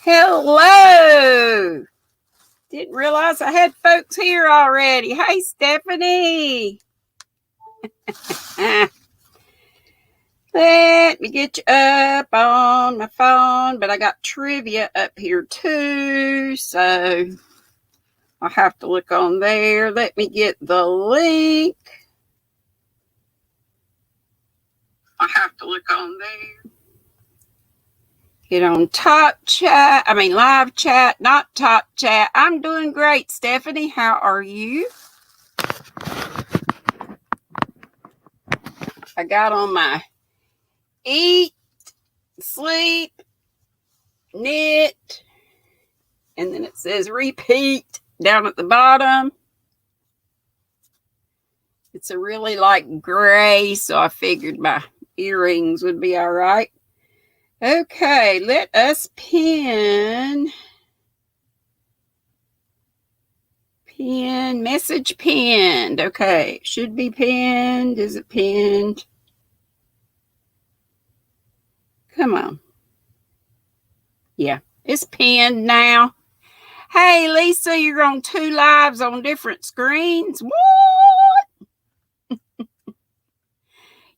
Hello. Didn't realize I had folks here already. Hey, Stephanie. Let me get you up on my phone, but I got trivia up here too, so I'll have to look on there. Let me get the link. I have to look on there. Get on live chat, not top chat. I'm doing great, Stephanie. How are you? I got on my eat, sleep, knit, and then it says repeat down at the bottom. It's a really light gray, so I figured my earrings would be all right. Okay, let us pin. Message pinned. Okay, should be pinned. Is it pinned? Come on. Yeah, it's pinned now. Hey, Lisa, you're on 2 lives on different screens. What?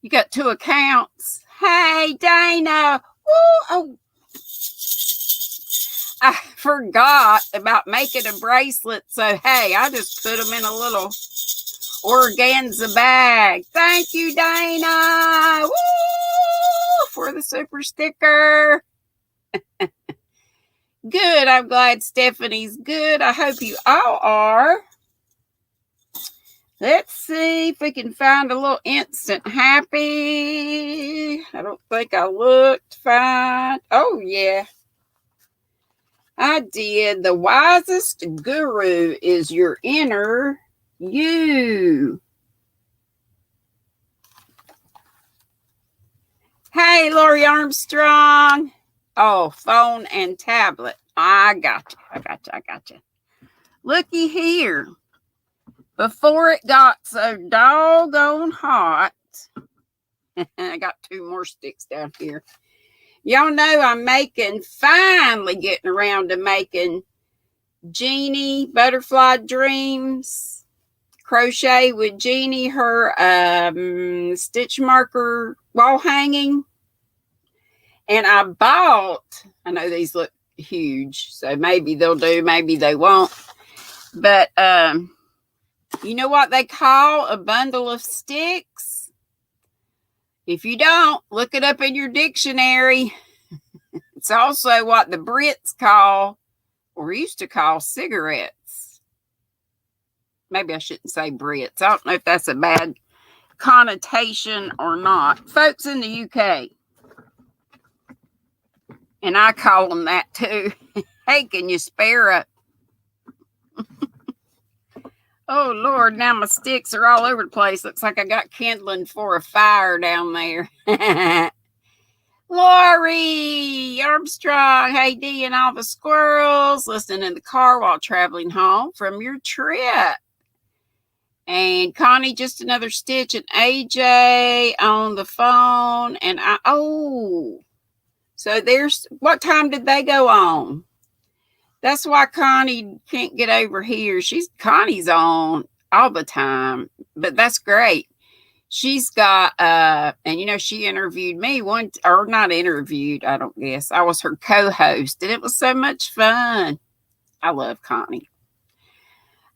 You got 2 accounts. Hey, Dana. Oh, I forgot about making a bracelet. So, hey, I just put them in a little organza bag. Thank you, Dana. Woo! For the super sticker. Good. I'm glad Stephanie's good. I hope you all are. Let's see if we can find a little instant happy. I don't think I looked fine. Oh, yeah. I did. The wisest guru is your inner you. Hey, Lori Armstrong. Oh, phone and tablet. I got you. Looky here. Before it got so doggone hot, I got 2 more sticks down here. Y'all know I'm finally getting around to making Jeannie Butterfly Dreams. Crochet with Jeannie, her stitch marker wall hanging. And I know these look huge, so maybe they'll do, maybe they won't. But you know what they call a bundle of sticks? If you don't, look it up in your dictionary. It's also what the Brits call, or used to call, cigarettes. Maybe I shouldn't say Brits. I don't know if that's a bad connotation or not. Folks in the UK. And I call them that too. Hey, can you spare a... Oh, Lord, now my sticks are all over the place. Looks like I got kindling for a fire down there. Lori Armstrong, hey, Dee and all the squirrels, listening in the car while traveling home from your trip. And Connie, just another stitch, and AJ on the phone. And so there's, what time did they go on? That's why Connie can't get over here. Connie's on all the time, but that's great. She's got, and she interviewed me not interviewed, I don't guess. I was her co-host, and it was so much fun. I love Connie.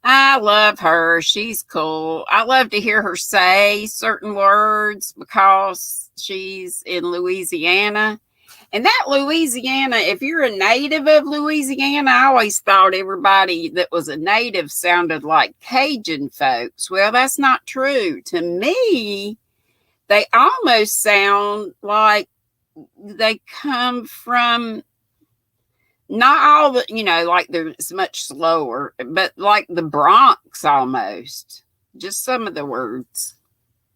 I love her. She's cool. I love to hear her say certain words because she's in Louisiana. And that Louisiana, if you're a native of Louisiana, I always thought everybody that was a native sounded like Cajun folks. Well, that's not true. To me, they almost sound like they come from, not all the, like they're much slower, but like the Bronx almost. Just some of the words.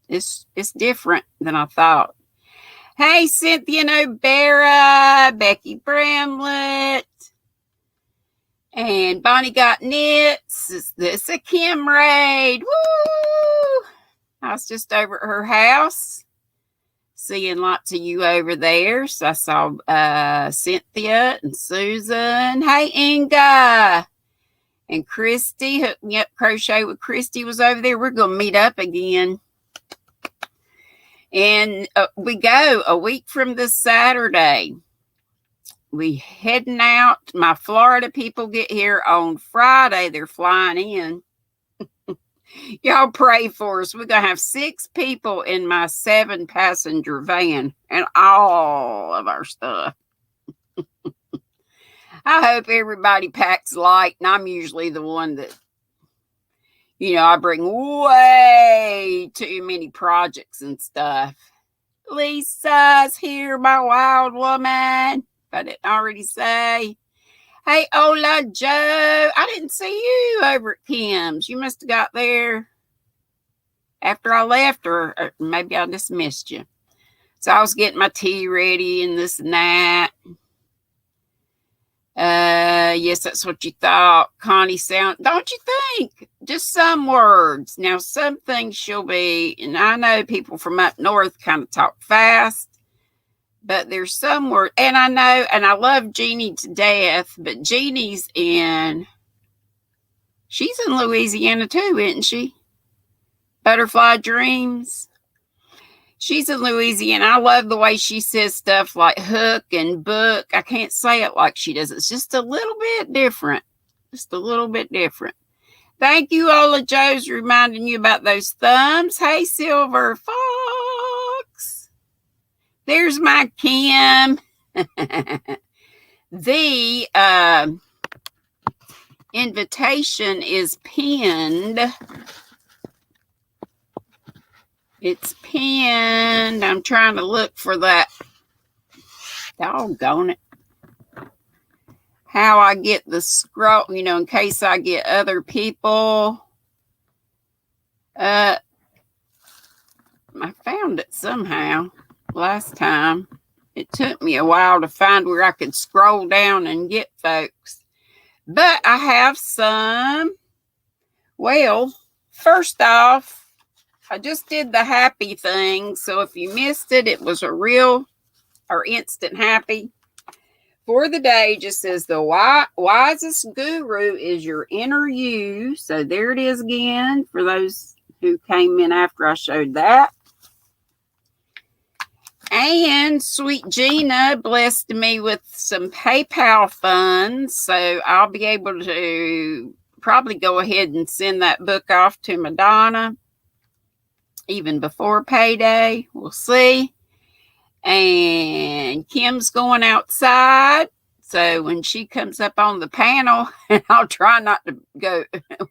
It's different than I thought. Hey, Cynthia O'Bara, Becky Bramlett, and Bonnie Got Knits. Is this a Kim raid? Woo! I was just over at her house seeing lots of you over there. So I saw Cynthia and Susan. Hey, Inga. And Christy, hooked me up. Crochet with Christy was over there. We're going to meet up again. And we go a week from this Saturday. We heading out. My Florida people get here on Friday. They're flying in. Y'all pray for us. We're going to have 6 people in my 7-passenger van and all of our stuff. I hope everybody packs light, and I'm usually the one that, I bring way too many projects and stuff. Lisa's here, my wild woman. If I didn't already say. Hey, Ola Joe. I didn't see you over at Kim's. You must have got there after I left, or maybe I just missed you. So I was getting my tea ready and this and that. Yes, that's what you thought. Connie sound, don't you think? Just some words. Now, some things she'll be, and I know people from up north kind of talk fast, but there's some word, and I know, and I love Jeannie to death, but Jeannie's she's in Louisiana too, isn't she? Butterfly Dreams. She's in Louisiana. I love the way she says stuff like hook and book. I can't say it like she does. It's just a little bit different. Just a little bit different. Thank you, Ola Joe's reminding you about those thumbs. Hey, Silver Fox. There's my Kim. The invitation is pinned. It's pinned. I'm trying to look for that. Doggone it. How I get the scroll, in case I get other people. I found it somehow last time. It took me a while to find where I could scroll down and get folks. But I have some. Well, first off, I just did the happy thing. So if you missed it, it was a real or instant happy. For the day, just says the wisest guru is your inner you. So there it is again for those who came in after I showed that. And Sweet Gina blessed me with some PayPal funds. So I'll be able to probably go ahead and send that book off to Madonna even before payday. We'll see. And Kim's going outside. So when she comes up on the panel, and I'll try not to go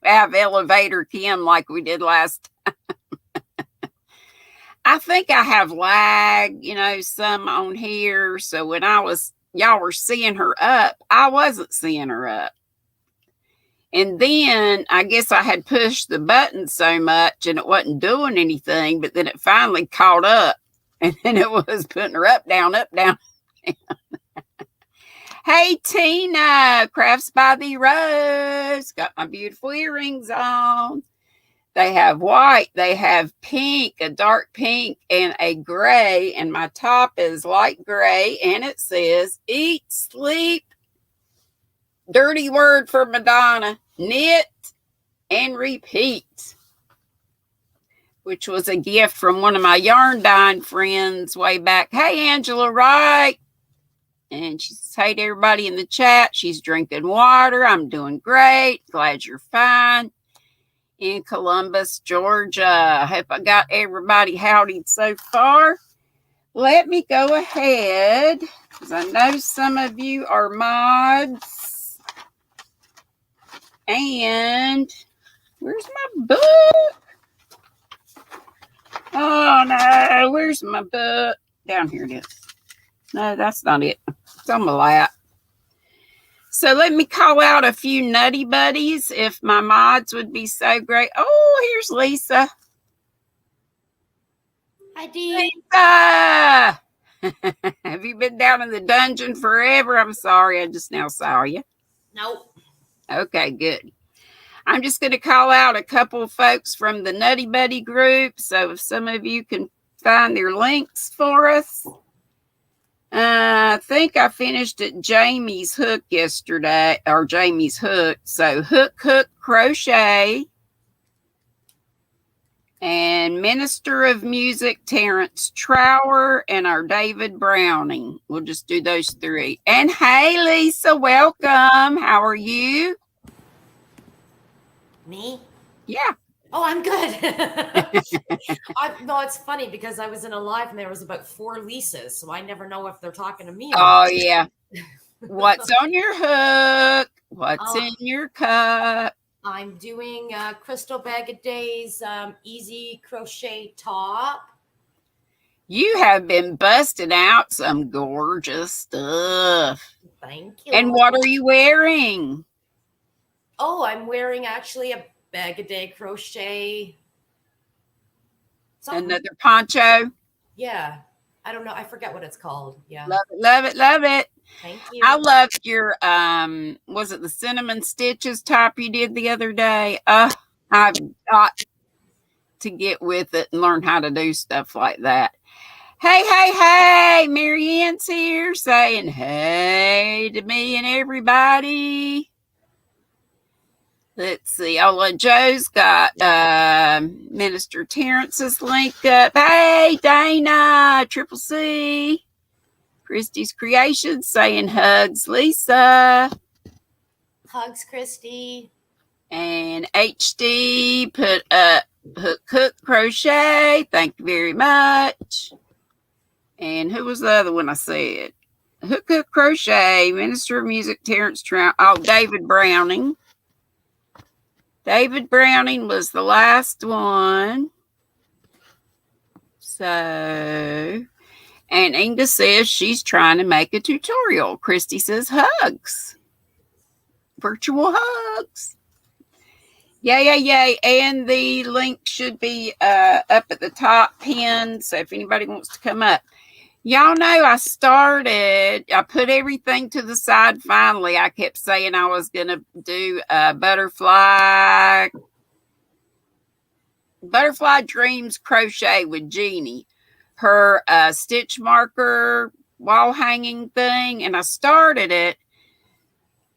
have elevator Kim like we did last time. I think I have lag, some on here. So when y'all were seeing her up, I wasn't seeing her up. And then I guess I had pushed the button so much and it wasn't doing anything, but then it finally caught up. And then it was putting her up, down, up, down. Hey, Tina, Crafts by the Rose. Got my beautiful earrings on. They have white, they have pink, a dark pink, and a gray. And my top is light gray. And it says, eat, sleep. Dirty word for Madonna. Knit and repeat. Which was a gift from one of my yarn dyeing friends way back. Hey, Angela Wright. And she says, hey to everybody in the chat. She's drinking water. I'm doing great. Glad you're fine. In Columbus, Georgia. I hope I got everybody howdied so far. Let me go ahead, because I know some of you are mods. And where's my book? Oh, no. Where's my book? Down here it is. No, that's not it. It's on my lap. So let me call out a few nutty buddies if my mods would be so great. Oh, here's Lisa. Hi, Dee. Lisa! Have you been down in the dungeon forever? I'm sorry. I just now saw you. Nope. Okay, good. I'm just going to call out a couple of folks from the Nutty Buddy group. So if some of you can find their links for us. I think I finished at Jamie's hook yesterday, or Jamie's hook. So Hook Crochet and Minister of Music Terrence Trower and our David Browning. We'll just do those three. And hey, Lisa, welcome. How are you? Me? Yeah. Oh, I'm good. No, it's funny because I was in a live and there was about 4 Lisas, so I never know if they're talking to me or not. Oh, yeah. What's on your hook? What's in your cup? I'm doing Crystal Bag of Days easy crochet top. You have been busting out some gorgeous stuff. Thank you. And what are you wearing? Oh, I'm wearing actually a Bag a Day crochet. Something. Another poncho? Yeah. I don't know. I forget what it's called. Yeah. Love it, love it, love it. Thank you. I loved your was it the cinnamon stitches top you did the other day? I've got to get with it and learn how to do stuff like that. Hey, Marianne's here saying hey to me and everybody. Let's see. Oh, Joe's got Minister Terrence's link up. Hey, Dana, Triple C. Christy's Creations saying hugs, Lisa. Hugs, Christy. And HD put up Hook Crochet. Thank you very much. And who was the other one I said? Hook Crochet, Minister of Music, Terrence Trout. Oh, David Browning. David Browning was the last one. So, and Inga says she's trying to make a tutorial. Christy says hugs. Virtual hugs. Yay. And the link should be up at the top pinned. So if anybody wants to come up. Y'all know I put everything to the side finally. I kept saying I was going to do a Butterfly Dreams crochet with Jeannie. Her stitch marker wall hanging thing. And I started it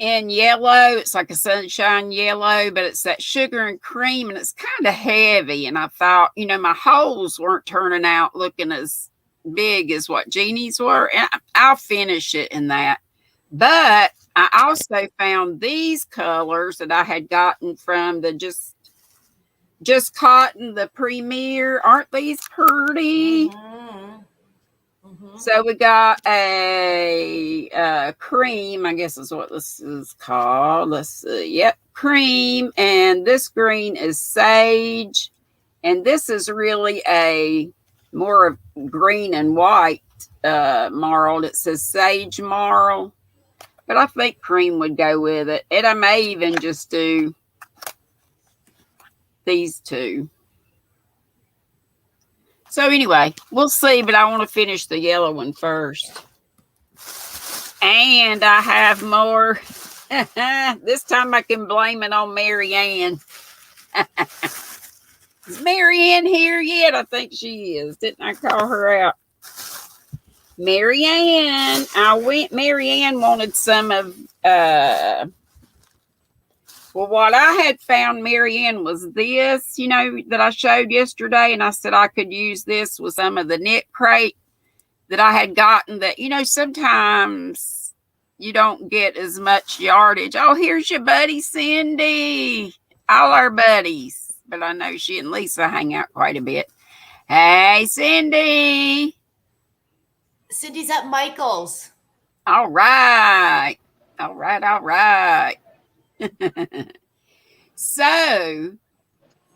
in yellow. It's like a sunshine yellow, but it's that sugar and cream and it's kind of heavy. And I thought, my holes weren't turning out looking as big as what Jeannie's were, and I'll finish it in that. But I also found these colors that I had gotten from the just Cotton, the Premier. Aren't these pretty? Mm-hmm. So we got a cream, I guess is what this is called. Let's see. Yep, cream, and this green is sage, and this is really a more of green and white marl. It says sage marl, but I think cream would go with it. And I may even just do these two. So anyway, we'll see, but I want to finish the yellow one first. And I have more. This time I can blame it on Marianne. Is Marianne here yet? I think she is. Didn't I call her out? Marianne. Marianne wanted some of, what I had found, Marianne, was this, that I showed yesterday. And I said I could use this with some of the knit crate that I had gotten that, sometimes you don't get as much yardage. Oh, here's your buddy, Cindy. All our buddies. But I know she and Lisa hang out quite a bit. Hey, Cindy. Cindy's at Michael's. All right. So. I got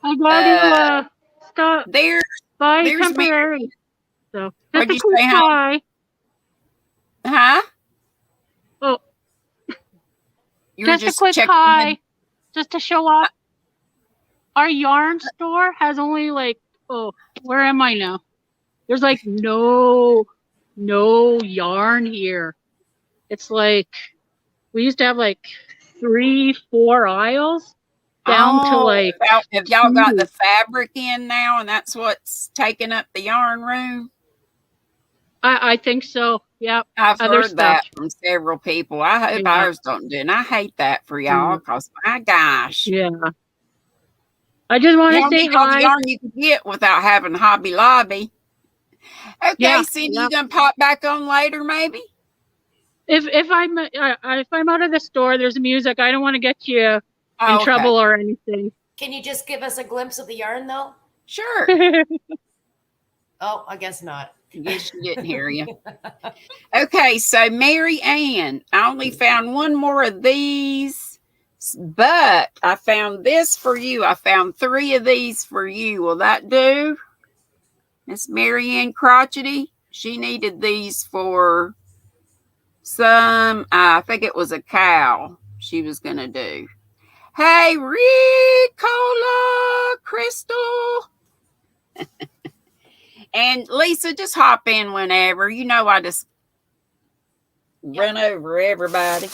to stop. There's temporary. So, just a quick hi. Huh? Oh. Just a quick hi. Just to show off. Our yarn store has only where am I now? There's no yarn here. It's we used to have 3-4 aisles, down to like have y'all got the 2. fabric in now, and that's what's taking up the yarn room? I think so. Yep. I've Other heard stuff. that from several people. I hope Yeah. ours don't do it. And I hate that for y'all because, my gosh. Yeah. I just want to Y'all say need all the hi. yarn you can get without having Hobby Lobby. Okay, Yeah, Cindy, yeah. you gonna pop back on later, maybe? If I'm out of the store, there's music. I don't want to get you in Okay. trouble or anything. Can you just give us a glimpse of the yarn, though? Sure. Oh, I guess not. I guess she didn't hear you. Okay, so Mary Ann, I only found one more of these, but I found this for you. I found 3 of these for you. Will that do? Miss Mary Ann Crochety, she needed these for some, I think it was a cow she was going to do. Hey, Ricola, Crystal. And Lisa, just hop in whenever. You know, I just run over everybody.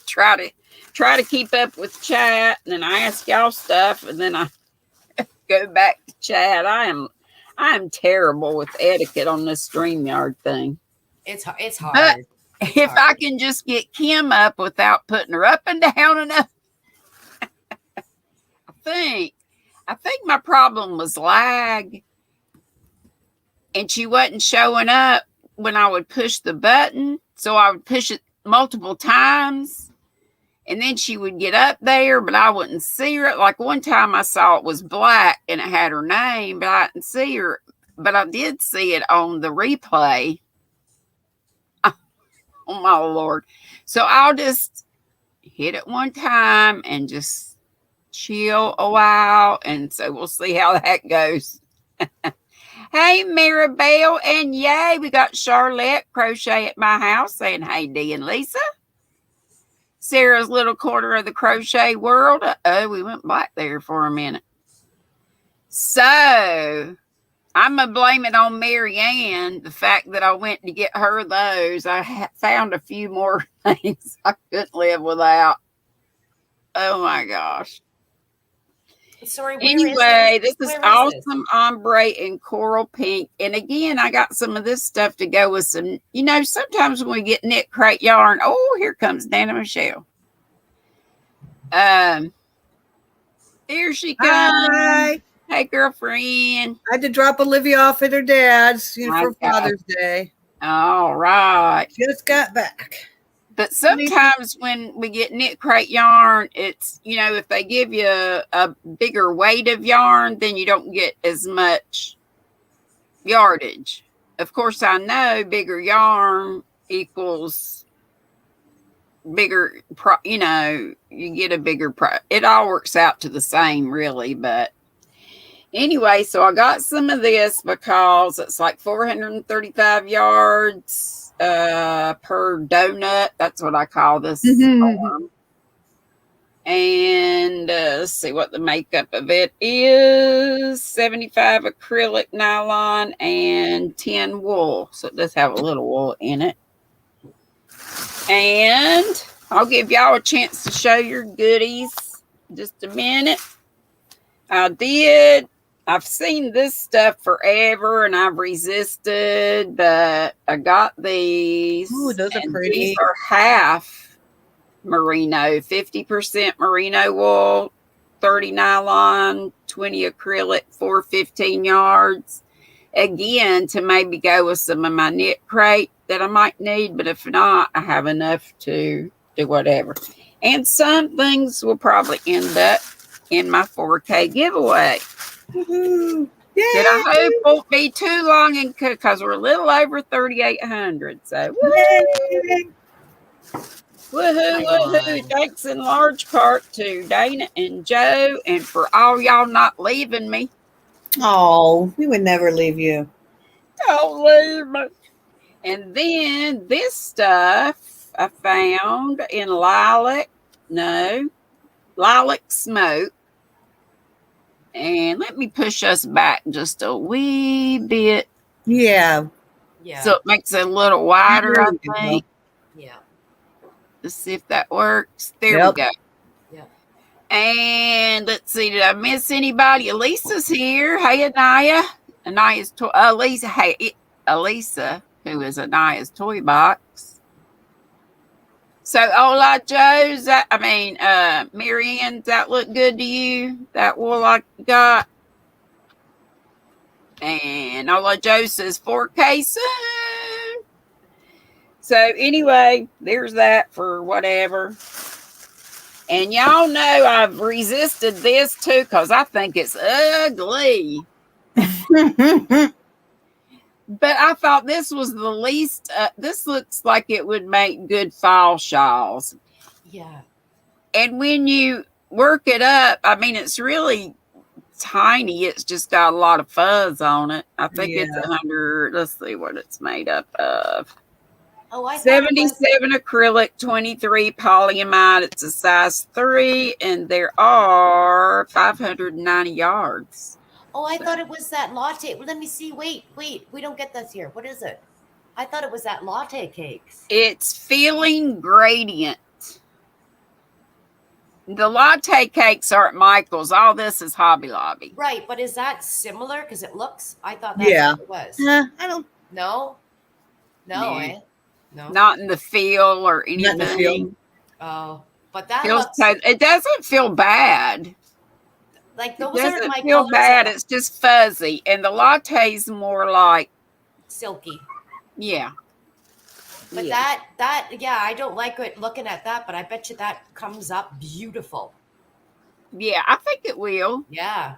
try to keep up with chat, and then I ask y'all stuff, and then I go back to chat. I am terrible with etiquette on this StreamYard thing. It's hard. But if I can just get Kim up without putting her up and down enough, I think my problem was lag, and she wasn't showing up when I would push the button. So I would push it multiple times, and then she would get up there, but I wouldn't see her. Like one time I saw it was black and it had her name, but I didn't see her. But I did see it on the replay. Oh my Lord. So I'll just hit it one time and just chill a while. And so we'll see how that goes. Hey, Maribel, and yay, we got Charlotte Crochet at my house saying, hey, Dee and Lisa. Sarah's little corner of the crochet world. Uh-oh, we went black there for a minute. So I'm going to blame it on Mary Ann, the fact that I went to get her those. I found a few more things I couldn't live without. Oh, my gosh. Sorry. Anyway, this is awesome ombre and coral pink. And again, I got some of this stuff to go with some, sometimes when we get knit crate yarn, oh, here comes Nana Michelle. Here she comes. Hi. Hey, girlfriend. I had to drop Olivia off at her dad's for Father's Day. All right. Just got back. But sometimes when we get knit crate yarn, it's, if they give you a bigger weight of yarn, then you don't get as much yardage. Of course, I know bigger yarn equals bigger, you get a bigger price. It all works out to the same, really. But anyway, so I got some of this because it's like 435 yards. Per donut, that's what I call this form. And let's see what the makeup of it is. 75 acrylic nylon and 10 wool, so it does have a little wool in it. And I'll give y'all a chance to show your goodies just a minute. I've seen this stuff forever and I've resisted, but I got these. Ooh, those are pretty. These are half merino, 50% merino wool, 30 nylon, 20 acrylic, 415 yards. Again, to maybe go with some of my knit crate that I might need, but if not, I have enough to do whatever. And some things will probably end up in my 4K giveaway. Woohoo! That I hope won't be too long and because we're a little over 3,800. So Yay! woohoo. Thanks in large part to Dana and Joe and for all y'all not leaving me. Oh, we would never leave you. Don't leave me. And then this stuff I found in lilac smoke. And let me push us back just a wee bit. Yeah. So it makes it a little wider, I think. Yeah. Let's see if that works. There we go. Yeah. And let's see, did I miss anybody? Elisa's here. Hey, Anaya. Anaya's Elisa. Hey, Elisa, who is Anaya's toy box. So, Ola Joe's, Marianne, does that look good to you? That wool I got? And Ola Joe says 4K soon. So, anyway, there's that for whatever. And y'all know I've resisted this too because I think it's ugly. But I thought this was the least, this looks like it would make good fall shawls. Yeah. And when you work it up, I mean, it's really tiny. It's just got a lot of fuzz on it. I think it's 100, let's see what it's made up of. Oh, I 77 acrylic, 23 polyamide. It's a size 3, and there are 590 yards. Oh, I thought it was that latte. Let me see. Wait. We don't get this here. What is it? I thought it was that latte cakes. It's Feeling Gradient. The latte cakes are at Michael's. All this is Hobby Lobby. Right, but is that similar? Because it looks, I thought that's what it was. I don't. No? No, Yeah. No. Not in the feel or anything. Not in the feel. Oh, but that Feels looks it doesn't feel bad. like It those aren't doesn't my feel colors. bad. It's just fuzzy. And the latte's more like, Silky. yeah. But Yeah. yeah, I don't like it looking at that, but I bet you that comes up beautiful. Yeah, I think it will. Yeah.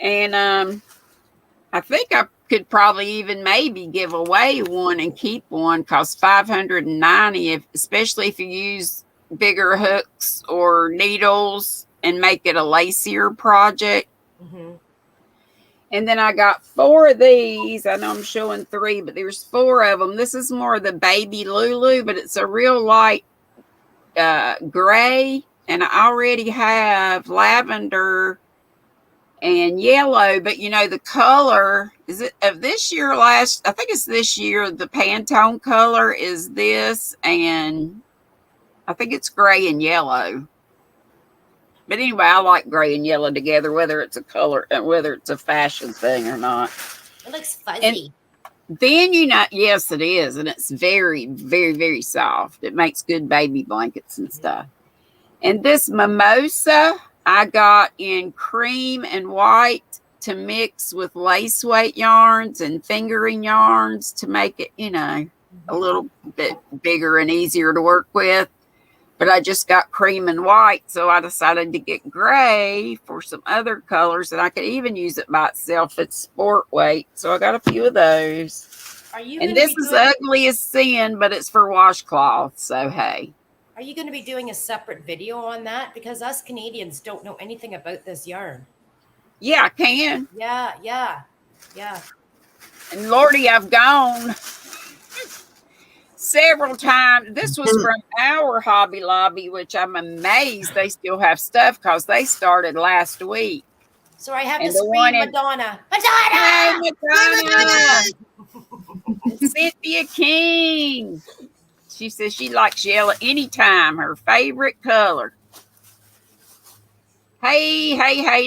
And I think I could probably even maybe give away one and keep one because 590, especially if you use bigger hooks or needles and make it a lacier project. Mm-hmm. And then I got 4 of these. I know I'm showing 3, but there's 4 of them. This is more of the baby Lulu, but it's a real light gray. And I already have lavender and yellow, but you know, the color is it of this year I think it's this year, the Pantone color is this, and I think it's gray and yellow. But anyway, I like gray and yellow together, whether it's a color and whether it's a fashion thing or not. It looks fuzzy. Then yes, it is, and it's very, very, very soft. It makes good baby blankets and stuff. And this mimosa I got in cream and white to mix with lace weight yarns and fingering yarns to make it, a little bit bigger and easier to work with. But I just got cream and white, so I decided to get gray for some other colors, and I could even use it by itself. It's sport weight, so I got a few of those. And this is ugly as sin, but it's for washcloth, so hey. Are you going to be doing a separate video on that? Because us Canadians don't know anything about this yarn. Yeah, I can. Yeah. And Lordy, I've gone several times. This was from our Hobby Lobby, which I'm amazed they still have stuff because they started last week. So I have And to the scream one in- Madonna. Hey, Madonna! Madonna! Cynthia King. She says she likes yellow anytime, her favorite color. Hey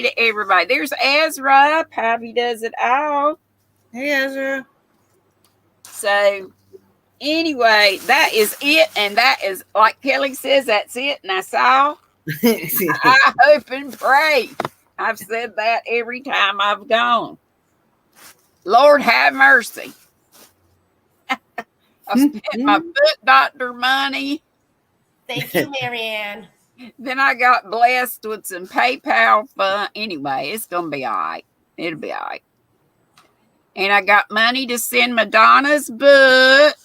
to everybody. There's Ezra. Pappy does it all. Hey, Ezra. So, anyway, that is it. And that is, like Kelly says, that's it. And that's all. I hope and pray. I've said that every time I've gone. Lord have mercy. I spent my foot doctor money. Thank you, Marianne. Then I got blessed with some PayPal fund. Anyway, it's going to be all right. It'll be all right. And I got money to send Madonna's book.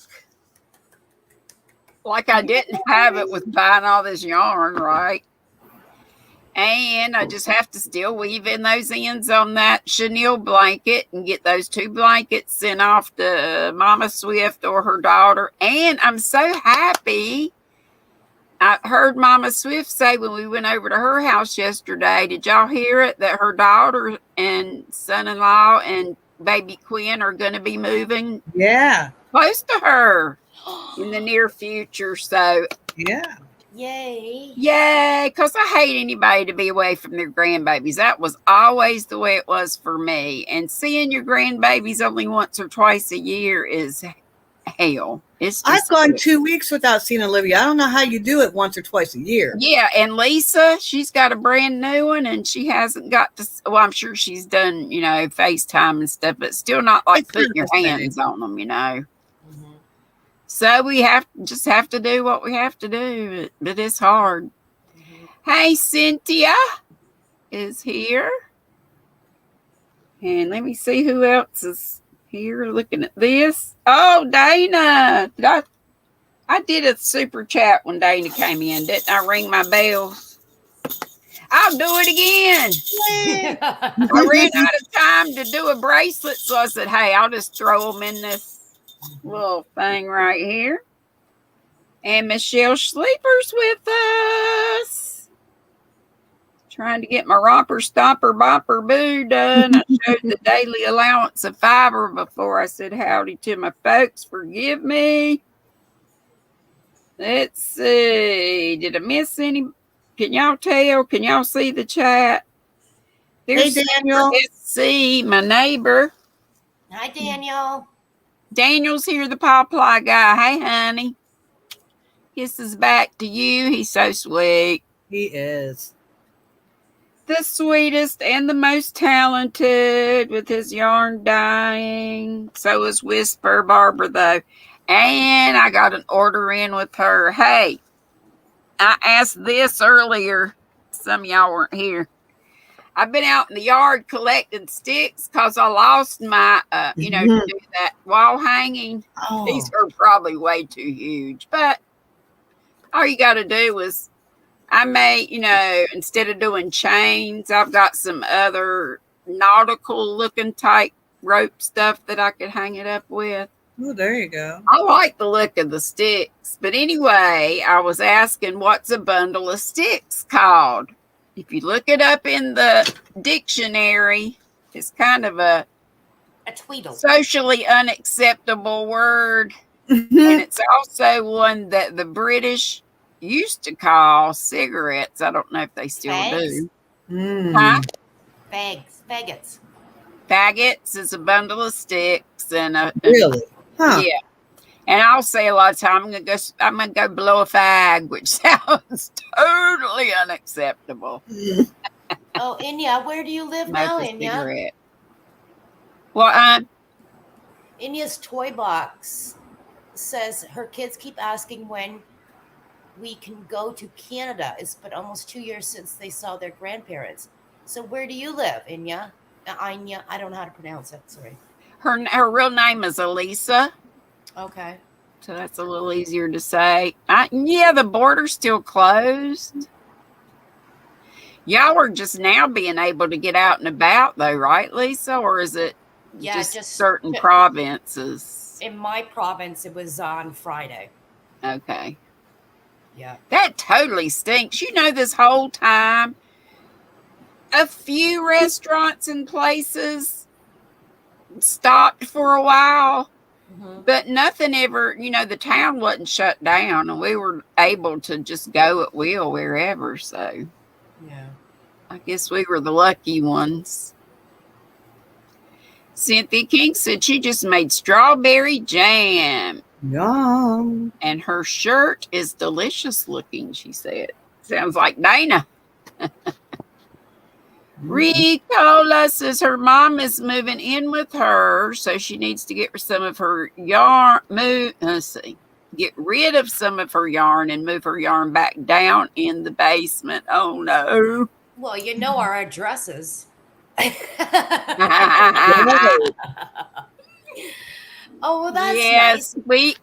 Like I didn't have it with buying all this yarn, right? And I just have to still weave in those ends on that chenille blanket and get those 2 blankets sent off to Mama Swift or her daughter. And I'm so happy. I heard Mama Swift say when we went over to her house yesterday, did y'all hear it? That her daughter and son-in-law and baby Quinn are going to be moving Yeah. close to her in the near future. So Yeah. Yay. Yay, because I hate anybody to be away from their grandbabies. That was always the way it was for me. And seeing your grandbabies only once or twice a year is hell. It's I've just gone 2 weeks without seeing Olivia. I don't know how you do it once or twice a year. yeah. And Lisa, she's got a brand new one, and she hasn't got to. Well, I'm sure she's done, FaceTime and stuff, but still not like It's putting your not the same. hands on them, Mhm. So we have to do what we have to do, but it's hard. Mhm. Hey, Cynthia is here. And let me see who else is here looking at this. Oh, Dana. I did a super chat when Dana came in. Didn't I ring my bell? I'll do it again. I ran out of time to do a bracelet, so I said, hey, I'll just throw them in this little thing right here. And Michelle Sleeper's with us. Trying to get my romper, stomper, bopper, boo done. I showed the daily allowance of fiber before I said howdy to my folks. Forgive me. Let's see. Did I miss any? Can y'all tell? Can y'all see the chat? There's Hey, Daniel. SC, my neighbor. Hi, Daniel. Daniel's here, the pawply guy. Hey, honey. Kisses back to you. He's so sweet. He is. The sweetest and the most talented with his yarn dyeing. So is Whisper Barbara, though. And I got an order in with her. Hey, I asked this earlier. Some of y'all weren't here. I've been out in the yard collecting sticks because I lost my, to do that wall hanging. Oh. These are probably way too huge. But all you got to do is, I made, instead of doing chains, I've got some other nautical looking type rope stuff that I could hang it up with. Oh, there you go. I like the look of the sticks. But anyway, I was asking what's a bundle of sticks called? If you look it up in the dictionary, it's kind of a tweedle. socially unacceptable word. And it's also one that the British used to call cigarettes. I don't know if they still Fags? do. Huh? Fags. Faggots. Faggots is a bundle of sticks and a Really? Huh. yeah. And I'll say a lot of time I'm gonna go blow a fag, which sounds totally unacceptable. Oh, Inya, where do you live now, Smoke a Inya? cigarette. Well, Inya's toy box says her kids keep asking when we can go to Canada. It's been almost 2 years since they saw their grandparents. So where do you live, Inya? Inya, I don't know how to pronounce it. Sorry. her real name is Elisa, Okay. so that's a little easier to say. Yeah, the border's still closed. Y'all are just now being able to get out and about, though, right, Lisa? Or is it just certain provinces? In my province, it was on Friday. Okay. Yeah. That totally stinks. This whole time, a few restaurants and places stopped for a while, but nothing ever, the town wasn't shut down, and we were able to just go at will wherever. So, yeah, I guess we were the lucky ones. Cynthia King said she just made strawberry jam. Yum. And her shirt is delicious looking, she said. Sounds like Dana. Ricola says her mom is moving in with her, so she needs to get some of her yarn. Get rid of some of her yarn and move her yarn back down in the basement. Oh no! Well, our addresses. Oh, well, that's yes, nice.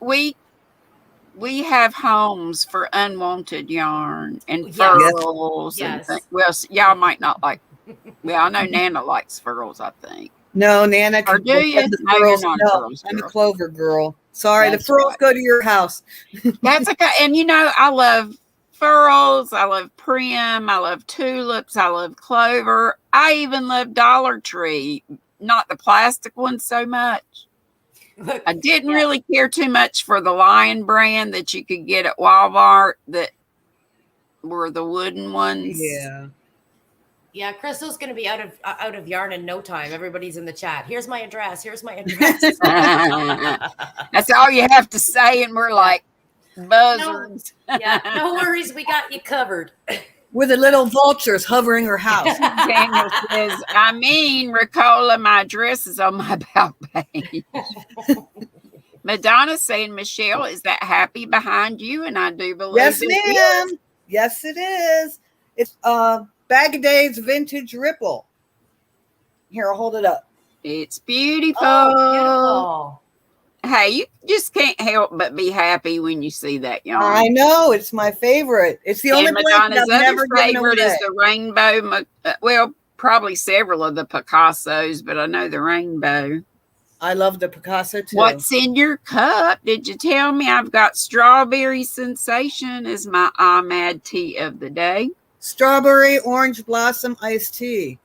We have homes for unwanted yarn and furls. Yes. And well, y'all might not like. Well, I know Nana likes furls, I think. No, Nana. Or do you? No, you're not a furls I'm a girl. clover girl. Sorry, That's the furls right. go to your house. That's okay. And I love furls. I love prim. I love tulips. I love clover. I even love Dollar Tree. Not the plastic ones so much. I didn't really care too much for the Lion brand that you could get at Walmart that were the wooden ones. Yeah. Yeah, Crystal's going to be out of yarn in no time. Everybody's in the chat. Here's my address. Here's my address. That's all you have to say, and we're like buzzards. No worries. We got you covered. With the little vultures hovering her house. Daniel says, I mean, Ricola, my address is on my about page. Madonna saying, Michelle, is that happy behind you? And I do believe Yes, it ma'am. is. Yes, it is. It's Bag of Days Vintage Ripple. Here, I'll hold it up. It's beautiful. Oh, Hey, you just can't help but be happy when you see that yarn. I know. It's my favorite. It's the only blanket Madonna's I've never other given favorite away. is the rainbow. Well, probably several of the Picassos, but I know the rainbow. I love the Picasso too. What's in your cup? Did you tell me? I've got Strawberry Sensation as my Ahmad tea of the day. Strawberry Orange Blossom Iced Tea.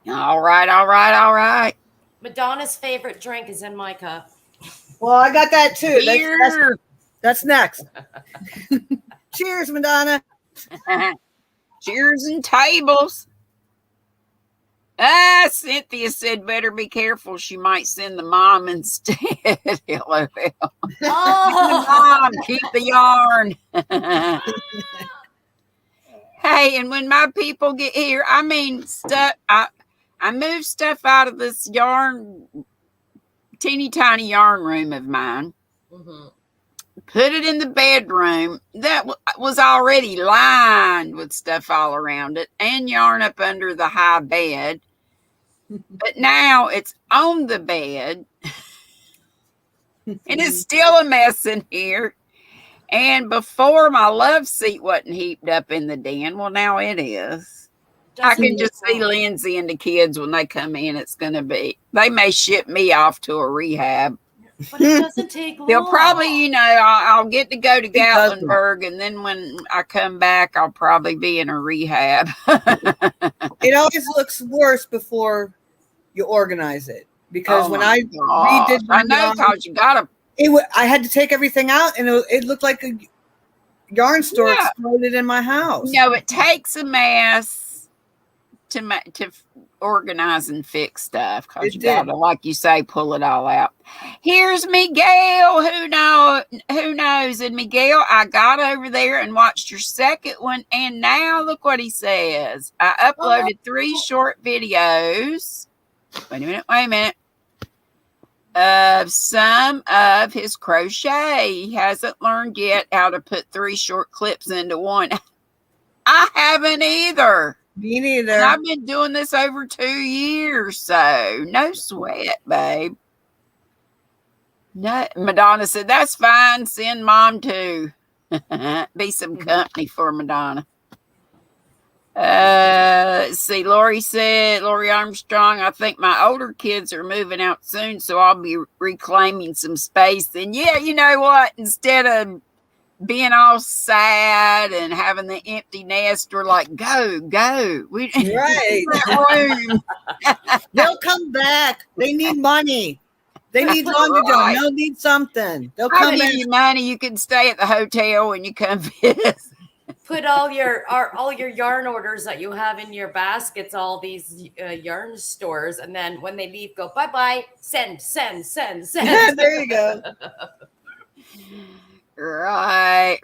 All right. Madonna's favorite drink is in my cup. Well, I got that too. Beer. That's next. Cheers, Madonna. Cheers and tables. Cynthia said, better be careful. She might send the mom instead. LOL. Oh, Mom, keep the yarn. Hey, and when my people get here, I mean, stuff. I move stuff out of this yarn, teeny tiny yarn room of mine. mm-hmm. Put it in the bedroom that was already lined with stuff all around it, and yarn up under the high bed. But now it's on the bed, and it's still a mess in here. And before, my love seat wasn't heaped up in the den. Well, now it is. I can just see Lindsay and the kids when they come in. It's going to be, they may ship me off to a rehab. But it doesn't take long. They'll probably, I'll get to go to Gatlinburg, and then when I come back, I'll probably be in a rehab. It always looks worse before you organize it, because when I redid my yarn, because you got to. I had to take everything out, and it looked like a yarn store exploded in my house. It takes a mess to organize and fix stuff, because you got to, like you say, pull it all out. Here's Miguel. Who knows? And Miguel, I got over there and watched your second one, and now look what he says. I uploaded 3 short videos. Wait a minute. Of some of his crochet. He hasn't learned yet how to put 3 short clips into one. I haven't either. Me neither. And I've been doing this over 2 years, so no sweat, babe. No, Madonna said, that's fine. Send mom too. Be some company for Madonna. Let's see. Lori Armstrong, I think my older kids are moving out soon, so I'll be reclaiming some space. And yeah, you know what? Instead of being all sad and having the empty nest, we're like, go. We Right. room. They'll come back. They need money. They need laundry done. They'll need something. They'll I'll come give in. you money. You can stay at the hotel when you come visit. Put all your yarn orders that you have in your baskets, all these yarn stores, and then when they leave, go bye. Send. There you go. Right.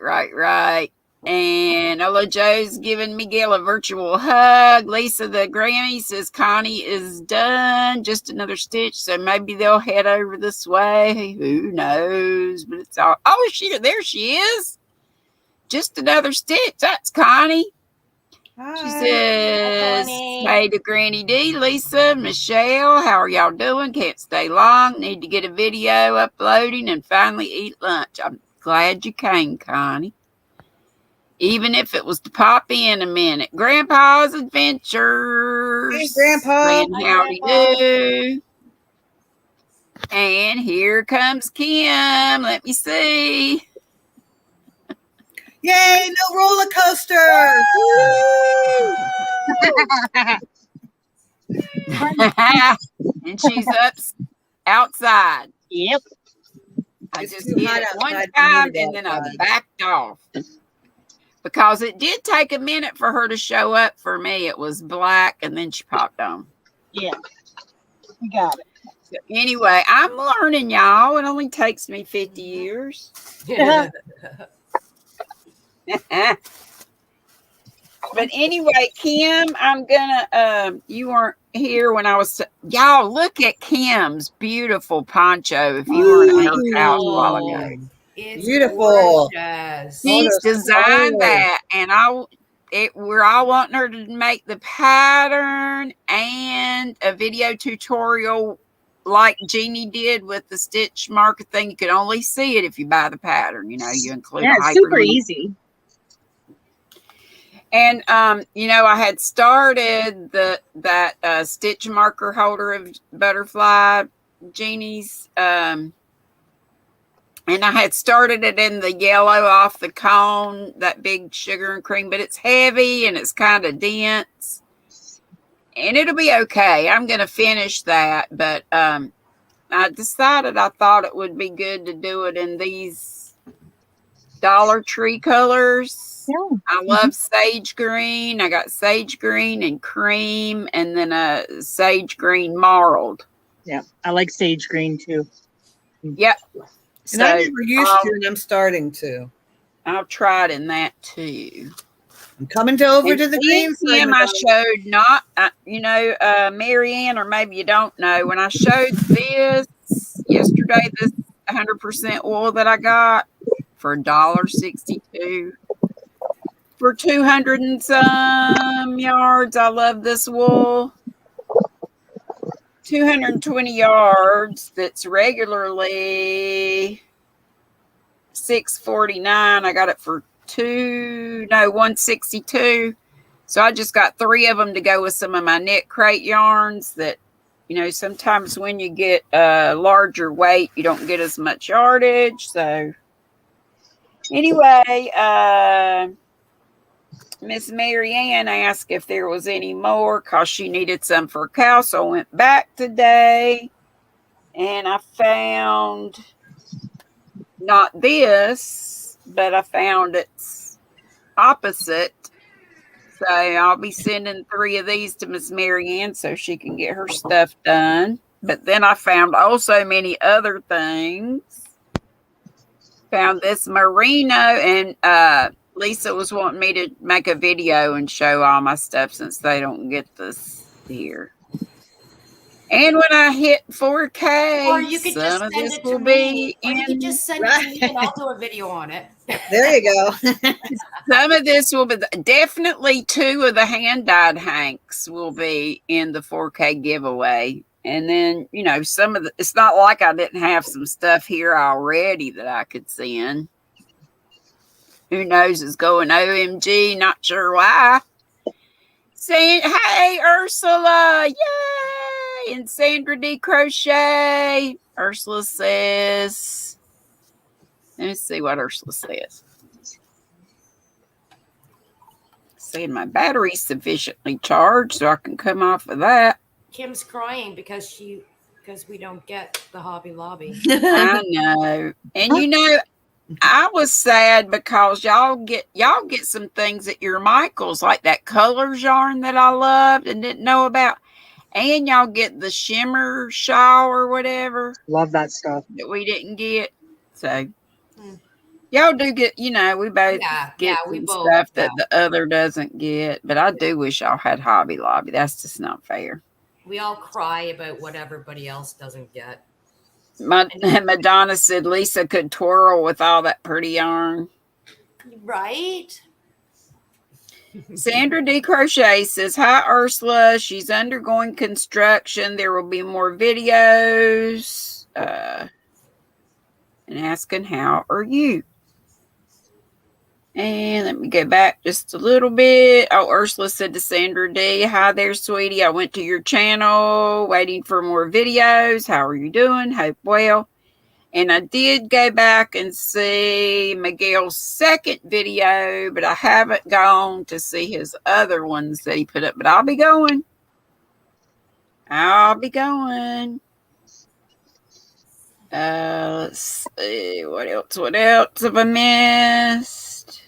And Ola Joe's giving Miguel a virtual hug. Lisa the Grammy says Connie is done. Just another stitch. So maybe they'll head over this way. Who knows? But it's all. Oh, there she is. Just another stitch. That's Connie. Hi. She says, hey to GrannyDee, Lisa, Michelle, how are y'all doing? Can't stay long. Need to get a video uploading and finally eat lunch. I'm glad you came, Connie. Even if it was to pop in a minute. Grandpa's Adventures. Hey, Grandpa. Howdy do. And here comes Kim. Let me see. Yay, no roller coaster. And she's outside. Yep. I It's just too did hot it one outside for me time to go and then I outside. backed off because it did take a minute for her to show up for me. It was black and then she popped on. Yeah. We got it. So anyway, I'm learning, y'all. It only takes me 50 years. But anyway, Kim, I'm gonna you weren't here when I was y'all look at Kim's beautiful poncho if you weren't at her house a while ago. It's beautiful. Gorgeous. She's designed that, and we're all wanting her to make the pattern and a video tutorial like Jeannie did with the stitch marker thing. You can only see it if you buy the pattern. You know, you include Yeah, it's super easy. And I had started that stitch marker holder of butterfly Jeannie's, and I had started it in the yellow off the cone, that big sugar and cream, but it's heavy and it's kind of dense, and it'll be okay. I'm going to finish that, but I decided I thought it would be good to do it in these Dollar Tree colors. Yeah. I love sage green. I got sage green and cream, and then a sage green marled. Yeah, I like sage green too. Yep. And I never used to, and I'm starting to. I've tried in that too. I'm coming over to the green side. I showed not, Marianne, or maybe you don't know, when I showed this yesterday, this 100% wool that I got for $1.62 for 200 and some yards. I love this wool. 220 yards. That's regularly $6.49. I got it for $162. So I just got 3 of them to go with some of my knit crate yarns that, sometimes when you get a larger weight, you don't get as much yardage. So anyway, Miss Marianne asked if there was any more because she needed some for a cow. So I went back today and I found not this, but I found its opposite. So I'll be sending 3 of these to Miss Marianne so she can get her stuff done. But then I found also many other things. Found this merino, and Lisa was wanting me to make a video and show all my stuff since they don't get this here. And when I hit 4K, or you could just send it to me. Or you could just send it to me and I'll do a video on it. There you go. Some of this will be definitely 2 of the hand-dyed hanks will be in the 4K giveaway. And then, some of it's not like I didn't have some stuff here already that I could send. Who knows is going OMG, not sure why. Saying, hey, Ursula, yay! And Sandra D. Crochet. Ursula says, let me see what Ursula says. Saying my battery's sufficiently charged so I can come off of that. Kim's crying because we don't get the Hobby Lobby. I know. And I was sad because y'all get some things at your Michaels, like that colors yarn that I loved and didn't know about. And y'all get the shimmer shawl or whatever. Love that stuff. That we didn't get. So y'all do get, we both get some stuff that the other doesn't get. But I do wish y'all had Hobby Lobby. That's just not fair. We all cry about what everybody else doesn't get. Madonna said Lisa could twirl with all that pretty yarn. Right? Sandra D. Crochet says, hi, Ursula. She's undergoing construction. There will be more videos. And asking, how are you? And let me go back just a little bit. Oh, Ursula said to Sandra D, hi there, sweetie. I went to your channel waiting for more videos. How are you doing? Hope well. And I did go back and see Miguel's second video, but I haven't gone to see his other ones that he put up. But I'll be going. Let's see. What else have I missed?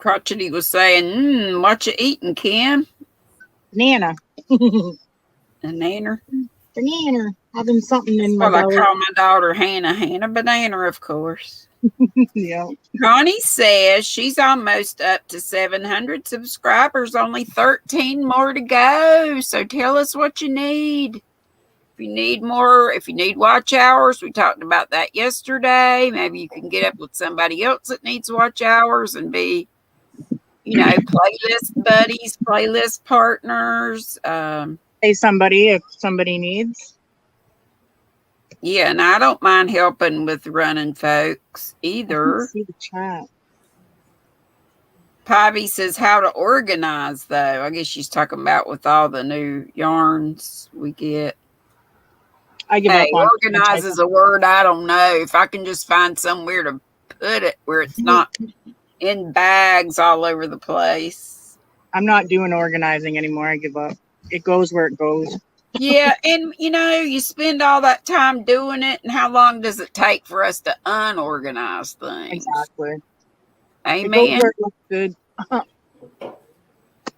Crotchety was saying, what you eating, Kim? Banana. A nanner? Banana. Having something in my Well, I belly. call my daughter Hannah. Hannah Banana, of course. Yeah. Connie says she's almost up to 700 subscribers, only 13 more to go. So tell us what you need. If you need more, if you need watch hours, we talked about that yesterday. Maybe you can get up with somebody else that needs watch hours and be, playlist buddies, playlist partners. Say somebody if somebody needs. Yeah, and I don't mind helping with running folks either. See the chat. Pivy says how to organize, though. I guess she's talking about with all the new yarns we get. I give up on organize is a word I don't know. If I can just find somewhere to put it where it's not in bags all over the place. I'm not doing organizing anymore. I give up. It goes where it goes. Yeah, and you spend all that time doing it, and how long does it take for us to unorganize things? Exactly. Amen. It goes where it looks good.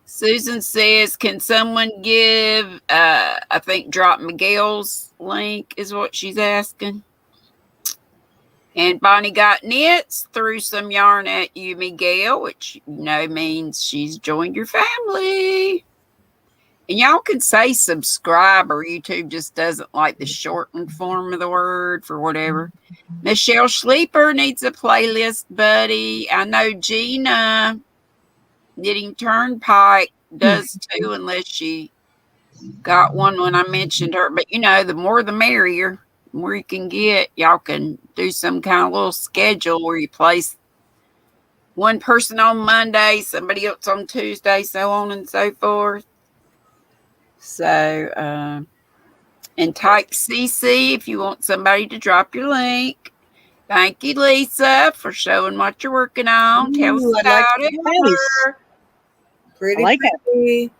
Susan says, can someone give, I think drop Miguel's link is what she's asking. And Bonnie Got Knits threw some yarn at you, Miguel, which means she's joined your family. And y'all can say subscriber. YouTube just doesn't like the shortened form of the word for whatever. Michelle Sleeper needs a playlist buddy. I know Gina Knitting Turnpike does too, unless she got one when I mentioned her. But the more the merrier. The more you can get, y'all can do some kind of little schedule where you place one person on Monday, somebody else on Tuesday, so on and so forth. So, and type CC if you want somebody to drop your link. Thank you, Lisa, for showing what you're working on. Tell us about it. Pretty, I like it.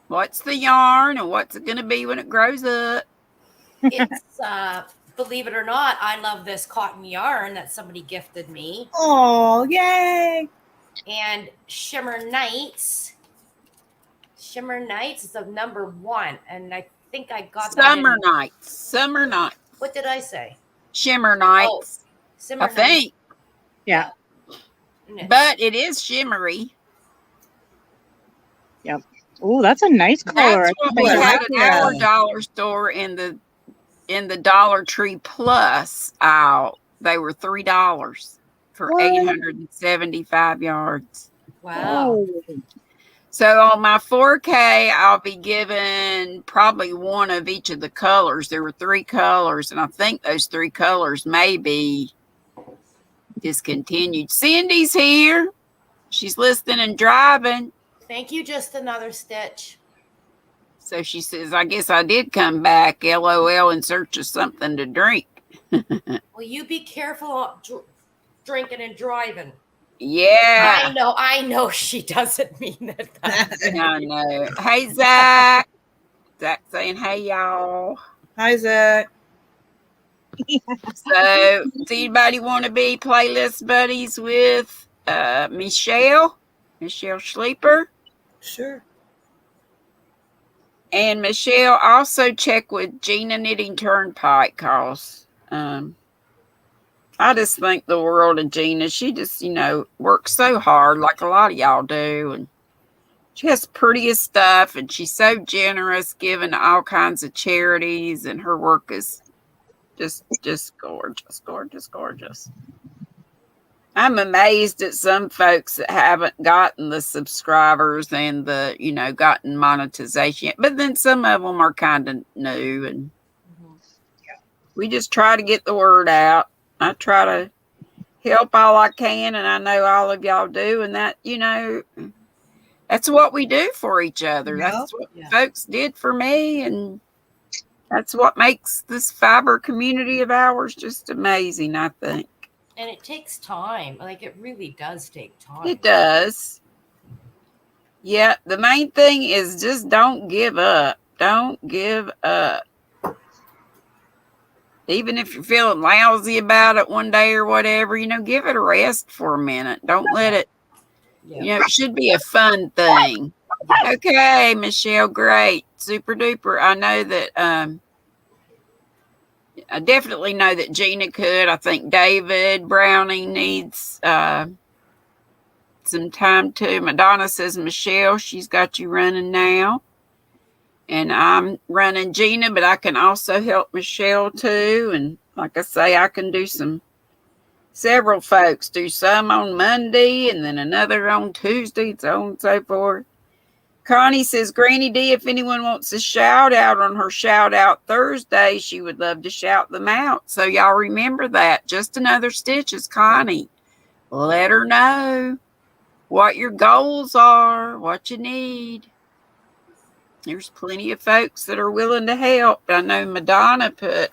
What's the yarn and what's it going to be when it grows up? It's, believe it or not, I love this cotton yarn that somebody gifted me. Oh, yay. And Shimmer Nights. Shimmer Nights is the number 1. And I think I got Summer Nights. Summer Nights. What did I say? Shimmer Nights. Oh, Shimmer Nights. think. Yeah. But it is shimmery. Yep. Oh, that's a nice color. That's what we had at our dollar store in the Dollar Tree Plus aisle. They were $3 for 875 yards. Wow. So on my 4K, I'll be given probably one of each of the colors. There were 3 colors, and I think those 3 colors may be discontinued. Cindy's here. She's listening and driving. Thank you, just another stitch. So she says, I guess I did come back, LOL, in search of something to drink. Well, you be careful drinking and driving. Yeah. I know she doesn't mean it. I know. Hey, Zach. Zach saying, hey, y'all. Hi, Zach. So, does anybody want to be playlist buddies with Michelle Sleeper? Sure. And Michelle, also check with Gina Knitting Turnpike, cause I just think the world of Gina. She just, works so hard like a lot of y'all do. And she has the prettiest stuff, and she's so generous, giving to all kinds of charities, and her work is just gorgeous, gorgeous, gorgeous. I'm amazed at some folks that haven't gotten the subscribers and the, gotten monetization yet. But then some of them are kind of new, and we just try to get the word out. I try to help all I can, and I know all of y'all do. And that, that's what we do for each other. Yeah. That's what folks did for me. And that's what makes this fiber community of ours just amazing, I think. And it takes time. Like, it really does take time. It does. Yeah, the main thing is just don't give up. Don't give up. Even if you're feeling lousy about it one day or whatever, give it a rest for a minute. Don't let it Yeah. it should be a fun thing. Okay, Michelle, great. Super duper. I know that I definitely know that Gina could. I think David Browning needs some time too. Madonna says, Michelle, she's got you running now. And I'm running Gina, but I can also help Michelle too. And like I say, I can do several folks do some on Monday and then another on Tuesday, so on and so forth. Connie says, GrannyDee, if anyone wants a shout out on her shout out Thursday, she would love to shout them out. So y'all remember that. Just Another Stitches, Connie. Let her know what your goals are, what you need. There's plenty of folks that are willing to help. I know Madonna put,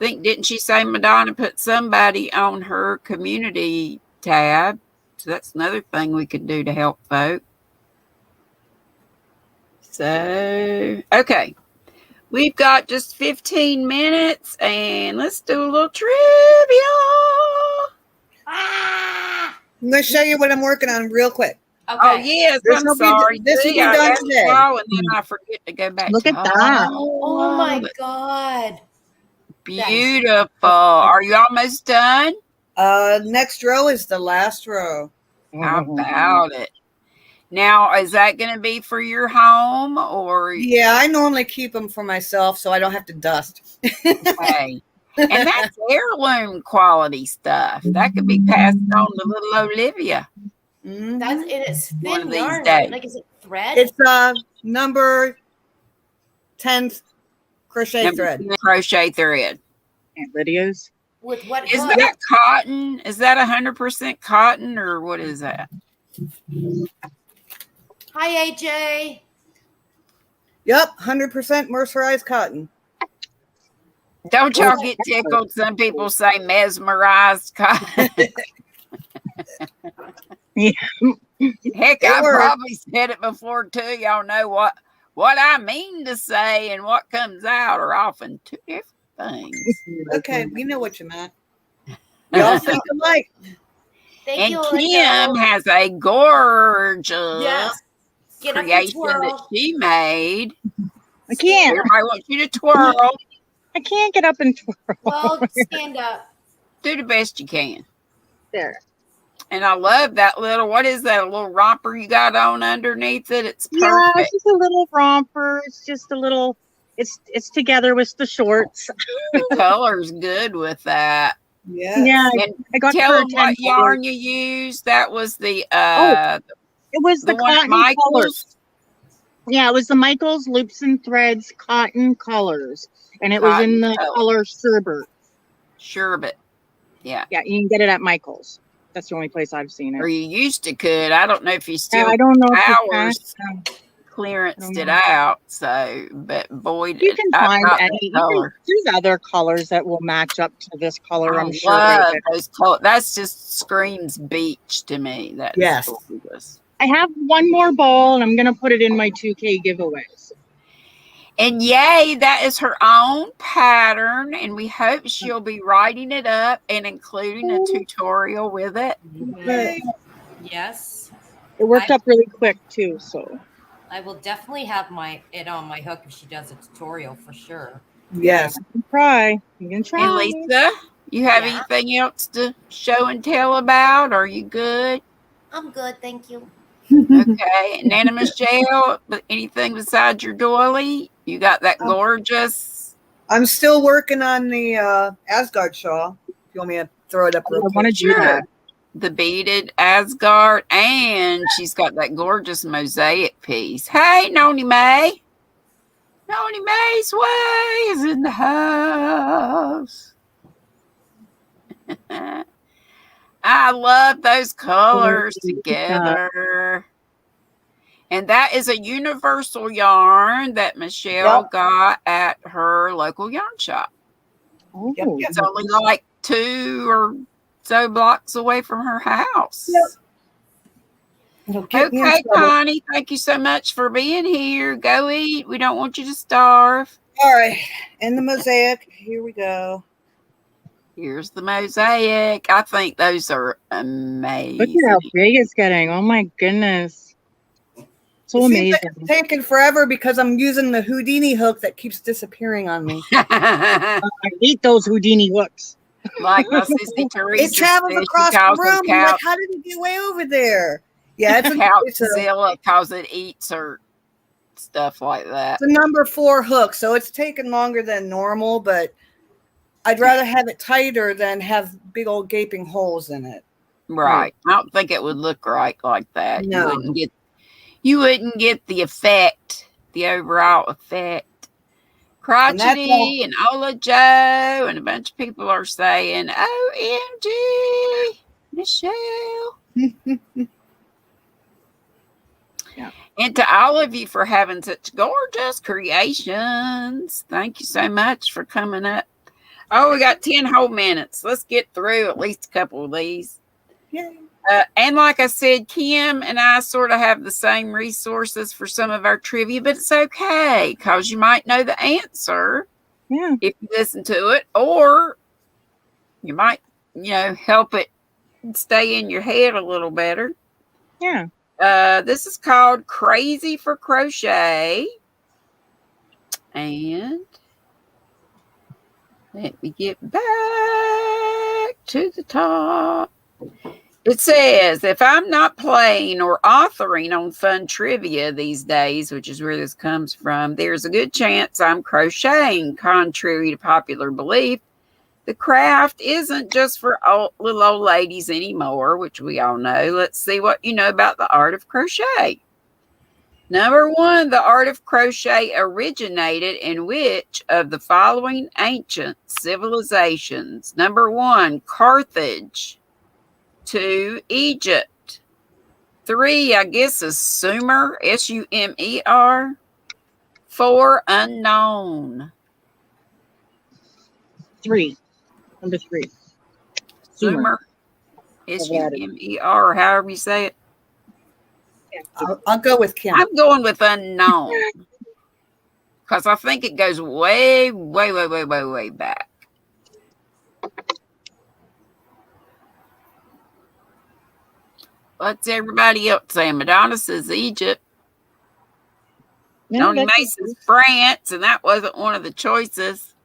didn't she say Madonna put somebody on her community tab? So that's another thing we could do to help folks. So, okay. We've got just 15 minutes and let's do a little trivia. Ah! I'm going to show you what I'm working on real quick. Okay. Oh, yes, This will I'm be- sorry. this will be I done asked today. y'all and then I forget to go back. Look to at that. Oh my God. Beautiful. Are you almost done? Next row is the last row. How about it? Now, is that going to be for your home or? Yeah, I normally keep them for myself so I don't have to dust. Okay. And that's heirloom quality stuff. That could be passed on to little Olivia. Mhm. That's and it's One of thin these yarn, days. right? Like, is it thread? It's number 10 crochet thread. Crochet thread. Aunt Lydia's. With what Is hook? that cotton? Is that 100% cotton or what is that? Hi, AJ. Yep, 100% mercerized cotton. Don't y'all get tickled? Some people say mesmerized cotton. Yeah. Heck, It I works. probably said it before too. Y'all know what I mean to say and what comes out are often two different things. Okay, we know what you meant. We all think alike. Thank And you, Kim Linda. has a gorgeous Yes. Get up and creation that twirl. she made. I can't. Everybody wants you to twirl. I can't get up and twirl. Well, stand up. Do the best you can. There. And I love that little, what is that, a little romper you got on underneath it? It's Yeah, perfect. it's just a little romper. It's just a little. It's together with the shorts. The color's good with that. Yeah. Yeah, And I got tell her them what 10 yarn you used. That was the It was the one at cotton colors. Michael's. Yeah, it was the Michael's Loops and Threads cotton colors, and it was Cotton in the color. color sherbet. Sherbet. Yeah. Yeah, you can get it at Michael's. That's the only place I've seen it. Or you used to could. I don't know if you Yeah, still I don't know if you ours can. clearanced I it don't out. So, but boy, You can I find got any. that You can, color. there's other colors that will match up to this color. I I'm sure. love those colors. That's just screams beach to me. That's Yes. gorgeous. I have one more ball, and I'm gonna put it in my 2K giveaways. And yay, that is her own pattern, and we hope she'll be writing it up and including a tutorial with it. Okay. Yes. It worked up really quick too, so. I will definitely have it on my hook if she does a tutorial for sure. Yes. You can try. You can try. And Lisa, you have Yeah. anything else to show and tell about? Are you good? I'm good, thank you. Okay. And Nana Michelle, anything besides your doily? You got that gorgeous. I'm still working on the Asgard shawl. If you want me to throw it up real I want to quick. do that. The beaded Asgard, and she's got that gorgeous mosaic piece. Hey, Noni May. Noni May's way is in the house. I love those colors together. And that is a universal yarn that Michelle got at her local yarn shop. Oh, Yep, yep. It's only like 2 or so blocks away from her house. Yep. It'll get me in Okay, trouble. Connie, thank you so much for being here. Go eat. We don't want you to starve. All right. And the mosaic. Here we go. Here's the mosaic. I think those are amazing. Look at how big it's getting. Oh my goodness. So It seems amazing. like it's taking forever because I'm using the Houdini hook that keeps disappearing on me. I hate those Houdini hooks. Like my sister Teresa It travels says, across she the calls room. her I'm like, couch, how did it get way over there? Yeah, it's a Couchzilla because it eats her stuff like that. It's a number 4 hook, so it's taken longer than normal, but I'd rather have it tighter than have big old gaping holes in it. Right. I don't think it would look right like that. No. You wouldn't get the effect, the overall effect. Crochet and Ola Joe and a bunch of people are saying, OMG, Michelle. Yeah. And to all of you for having such gorgeous creations. Thank you so much for coming up. Oh, we got 10 whole minutes. Let's get through at least a couple of these. Yay. And like I said, Kim and I sort of have the same resources for some of our trivia, but it's okay because you might know the answer if you listen to it, or you might, help it stay in your head a little better. Yeah. This is called Crazy for Crochet. And let me get back to the top. It says, if I'm not playing or authoring on fun trivia these days, which is where this comes from, there's a good chance I'm crocheting. Contrary to popular belief, the craft isn't just for little old ladies anymore, which we all know. Let's see what you know about the art of crochet. Number 1, the art of crochet originated in which of the following ancient civilizations? Number 1, Carthage. 2, Egypt. 3, I guess, is Sumer, Sumer. 4, unknown. 3. Number 3. Sumer. Sumer, or however you say it. I'll go with Kim. I'm going with unknown. Because I think it goes way, way, way, way, way, way back. What's everybody else saying? Madonna says Egypt. Tony May says France, and that wasn't one of the choices.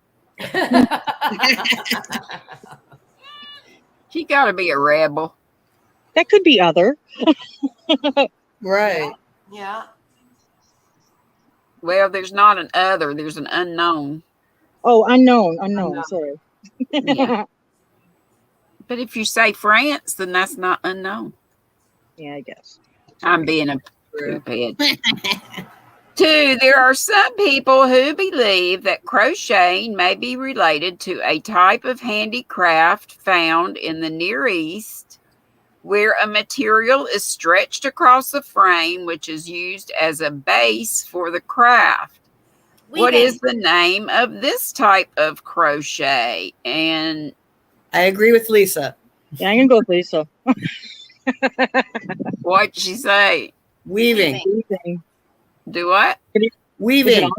She got to be a rebel. That could be other. Right. Yeah. Well, there's not an other. There's an unknown. Oh, unknown. Sorry. Yeah. But if you say France, then that's not unknown. Yeah, I guess. I'm being a poophead. 2, there are some people who believe that crocheting may be related to a type of handicraft found in the Near East, where a material is stretched across a frame which is used as a base for the craft. What is the name of this type of crochet? And I agree with Lisa. Yeah, I'm going to go with Lisa. What'd she say? Weaving. Do what? Weaving.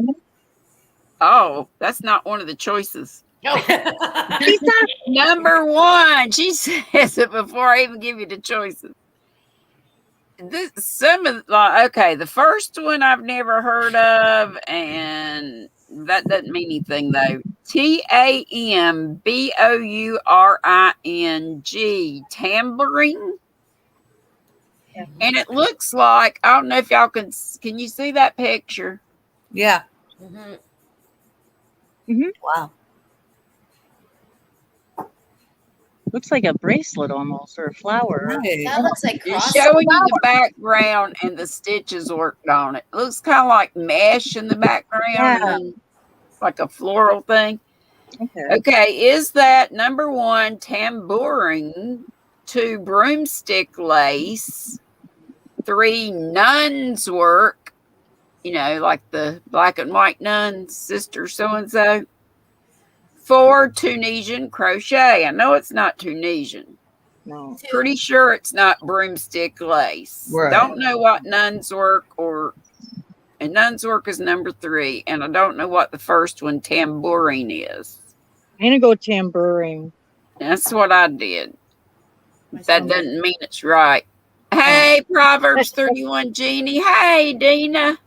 Oh, that's not one of the choices. No. Number 1. She says it before I even give you the choices. The first one I've never heard of, and that doesn't mean anything though. Tambouring, tambourine. Yeah. And it looks like, I don't know if y'all can you see that picture? Yeah. Mm-hmm. Mm-hmm. Wow. Looks like a bracelet almost, or a flower. Right. That looks like It's showing you the background and the stitches worked on it. It looks kind of like mesh in the background, and like a floral thing. Okay, is that number 1, tambouring? 2, broomstick lace. 3, nun's work. Like the black and white nun, sister so-and-so. 4, Tunisian crochet. I know it's not Tunisian. No. Pretty sure it's not broomstick lace. Right. Don't know what nun's work and nun's work is number 3. And I don't know what the first one, tambouring, is. I'm going to go tambouring. That's what I did. My That stomach- doesn't mean it's right. Hey, Proverbs 31 Jeannie. Hey, Dina.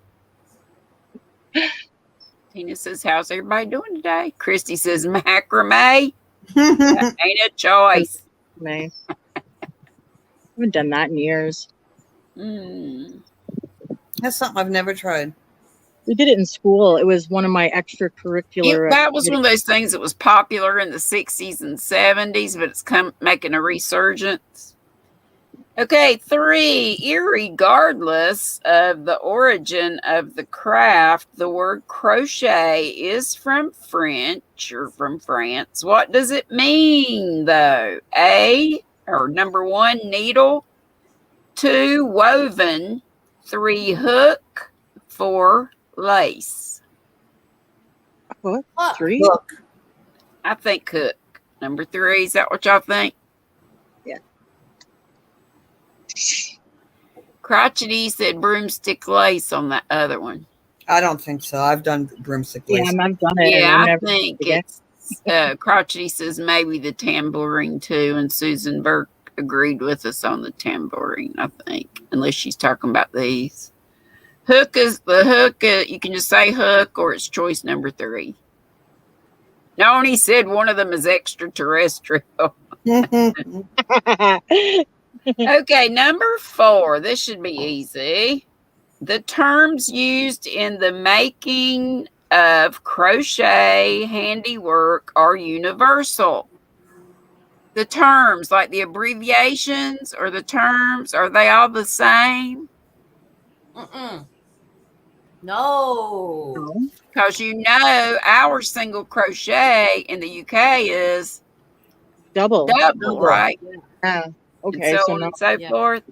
Tina says, how's everybody doing today? Christy says, macrame. That ain't a choice. Nice. I haven't done that in years. That's something I've never tried. We did it in school. It was one of my extracurricular. That was one of those things that was popular in the 60s and 70s, but it's making a resurgence. Okay, 3, irregardless of the origin of the craft, the word crochet is from French or from France. What does it mean, though? Number 1, needle. 2, woven. 3, hook. 4, lace. What? Look, 3? Look. I think hook. Number 3, is that what y'all think? Yeah. Crochety said broomstick lace on that other one. I don't think so. I've done broomstick lace. Yeah, I've done it. and Yeah, I'm I never think again. it's Crotchety says maybe the tambourine too, and Susan Burke agreed with us on the tambourine, I think, unless she's talking about these. Hook is the hook. You can just say hook, or it's choice number 3. Noni said one of them is extraterrestrial. Okay, number 4. This should be easy. The terms used in the making of crochet handiwork are universal. The terms, like the abbreviations or the terms, are they all the same? No. Because our single crochet in the UK is Double. double, right? Yeah. Okay. And so So on no. and so forth.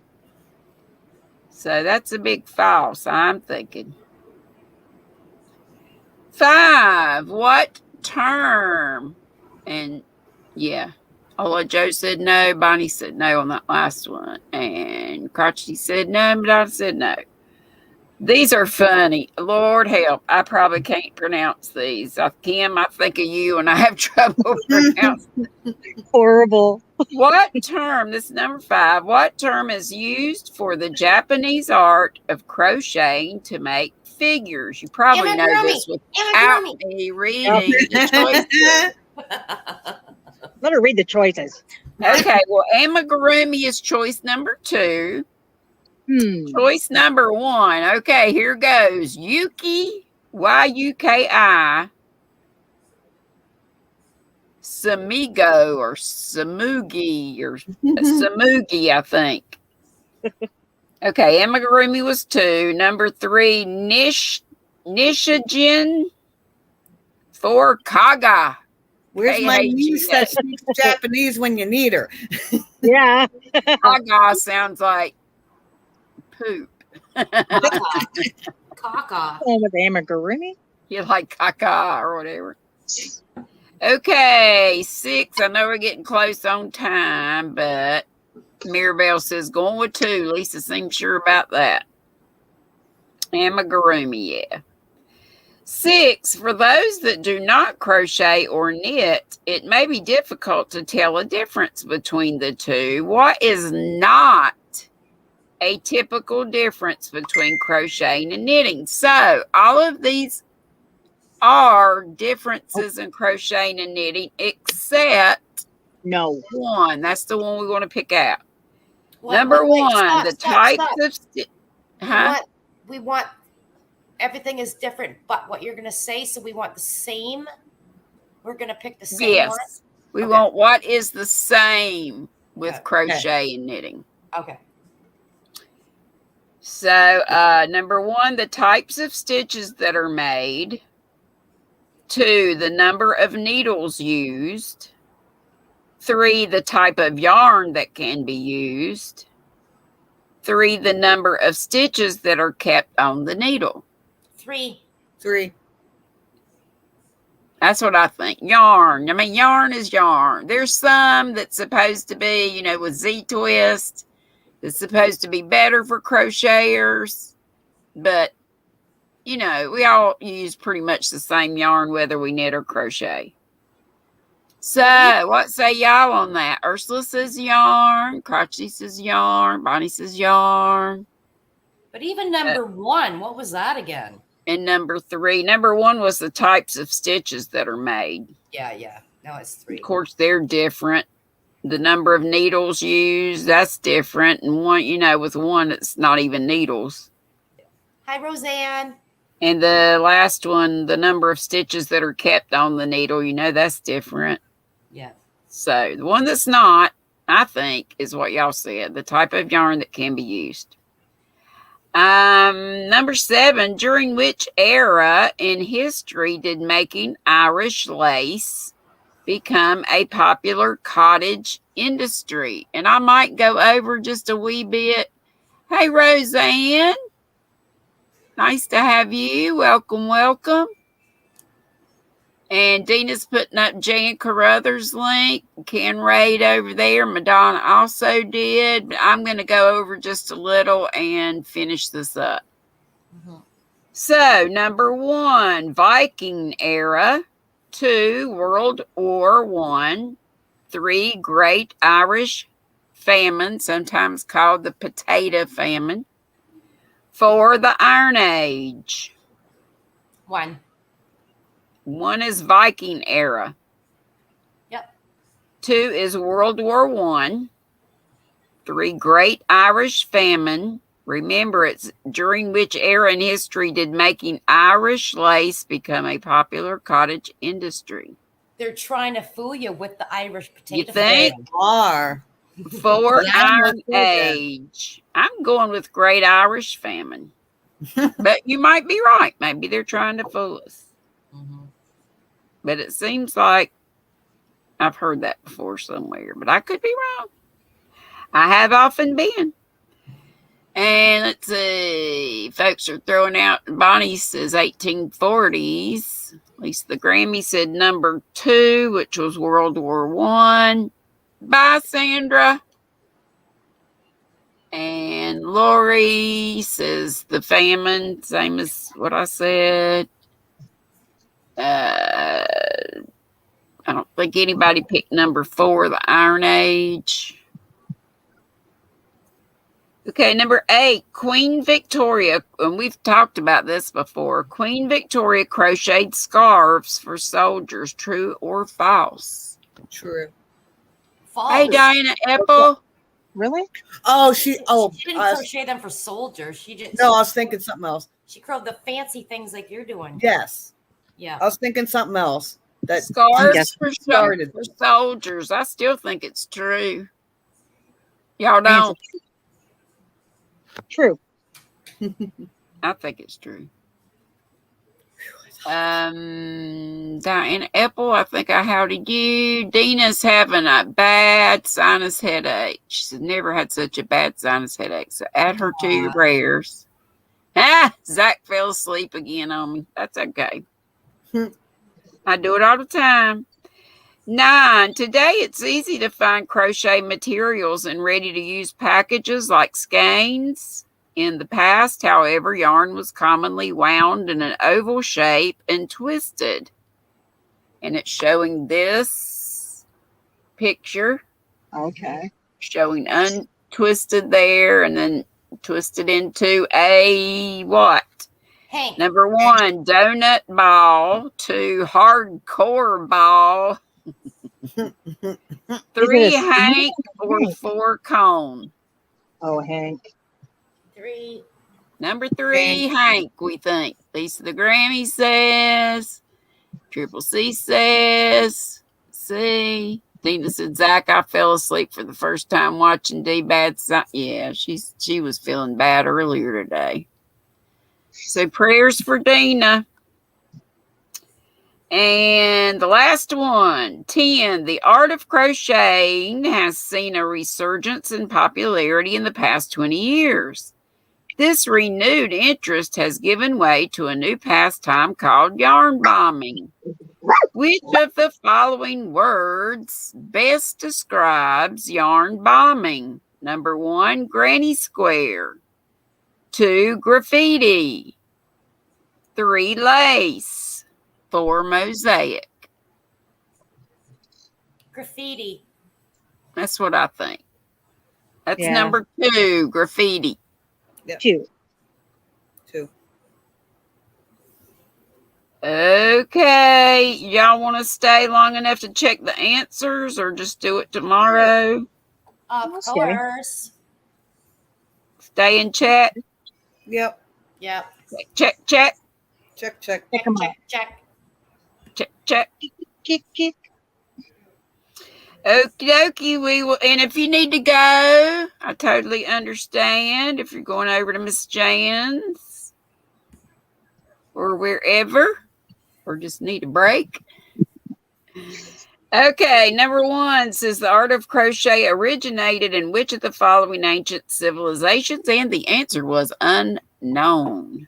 So that's a big false, I'm thinking. 5, what term? And yeah, although Joe said no, Bonnie said no on that last one. And Crotchety said no, but I said no. These are funny. Lord help. I probably can't pronounce these. Kim, I think of you and I have trouble pronouncing. Horrible. What term, this is number 5, what term is used for the Japanese art of crocheting to make figures? You probably know this without me reading the choices. Let her read the choices. Okay, well, amigurumi is choice number 2. Choice number 1. Okay, here goes. Yuki, Y-U-K-I. Samigo or Samugi or Samugi, I think. Okay, amigurumi was 2. Number 3, Nishijin. 4, Kaga. Where's my niece that speaks Japanese when you need her? Yeah. Kaga sounds like poop. Caca. With amigurumi? You like caca or whatever. Okay, 6. I know we're getting close on time, but Mirabelle says going with 2. Lisa seems sure about that. Amigurumi, yeah. 6, for those that do not crochet or knit, it may be difficult to tell a difference between the two. What is not a typical difference between crocheting and knitting? So all of these are differences in crocheting and knitting, except one. That's the one we want to pick out. Number 1, the types of we want everything is different, but what you're going to say, so we want the same. We're going to pick the same one. We want what is the same with crochet and knitting. Okay. So number 1, the types of stitches that are made. 2, the number of needles used. 3, the type of yarn that can be used. 3, the number of stitches that are kept on the needle. 3. That's what I think. Yarn. I mean, yarn is yarn. There's some that's supposed to be, with Z-twist. It's supposed to be better for crocheters. But, we all use pretty much the same yarn, whether we knit or crochet. So, what say y'all on that? Ursula says yarn. Crochet says yarn. Bonnie says yarn. But even number 1, what was that again? And number 3. Number 1 was the types of stitches that are made. Yeah. Now it's 3. Of course, they're different. The number of needles used, that's different. And one, with one, it's not even needles. Hi, Roseanne. And the last one, the number of stitches that are kept on the needle, that's different. Yeah. So the one that's not, I think, is what y'all said, the type of yarn that can be used. Number 7, during which era in history did making Irish lace become a popular cottage industry? And I might go over just a wee bit. Hey, Roseanne. Nice to have you. Welcome. And Dina's putting up Jan Carruthers' link. Ken Raid over there. Madonna also did. I'm going to go over just a little and finish this up. Mm-hmm. So, number 1, Viking era. 2, World War I. 3, Great Irish Famine, sometimes called the Potato Famine. 4, the Iron Age. 1. 1 is Viking era. Yep. 2 is World War I. 3, Great Irish Famine. Remember, it's during which era in history did making Irish lace become a popular cottage industry? They're trying to fool you with the Irish potato. You think? They are. 4, Iron Age. I'm going with Great Irish Famine. But you might be right. Maybe they're trying to fool us. Mm-hmm. But it seems like I've heard that before somewhere. But I could be wrong. I have often been. And let's see. Folks are throwing out. Bonnie says 1840s. At least the Grammy said number 2, which was World War I. Bye, Sandra. And Lori says the famine, same as what I said. I don't think anybody picked number 4, the Iron Age. Okay, number 8, Queen Victoria, and we've talked about this before. Queen Victoria crocheted scarves for soldiers. True or false? True. False. Hey, Diana Apple. Really? Oh, she didn't crochet them for soldiers. She just. No, I was thinking something else. She crowed the fancy things like you're doing. Yes. Yeah. I was thinking something else. That Scarves for soldiers. I still think it's true. Y'all don't? True. I think it's true. Diana Apple, I think I howdy you. Dina's having a bad sinus headache. She said never had such a bad sinus headache. So add her to your prayers. Zach fell asleep again on me. That's okay. I do it all the time. 9, today it's easy to find crochet materials in ready-to-use packages like skeins. In the past, however, yarn was commonly wound in an oval shape and twisted. And it's showing this picture. Okay. Showing untwisted there and then twisted into a what? Hank. Number 1, donut ball. 2, hardcore ball. 3, Hank, or 4, cone. Oh, Hank. 3. Number 3, Hank, we think. Lisa the Grammy says. Triple C says. C. Dina said, Zach, I fell asleep for the first time watching D Bad. Yeah, she was feeling bad earlier today. So prayers for Dina. And the last one, 10, the art of crocheting has seen a resurgence in popularity in the past 20 years. This renewed interest has given way to a new pastime called yarn bombing. Which of the following words best describes yarn bombing? Number 1, granny square. 2, graffiti. 3, lace. 4, mosaic. Graffiti. That's what I think. That's Yeah. number 2, graffiti. Yep. 2. 2. Okay. Y'all want to stay long enough to check the answers or just do it tomorrow? Of Okay. course. Stay in chat. Yep. Yep. Check. Check. Check Check, 'em out. check. Check. Kick. Okie dokie, we will. And if you need to go, I totally understand. If you're going over to Miss Jan's or wherever, or just need a break. Okay, number 1 says the art of crochet originated in which of the following ancient civilizations? And the answer was unknown.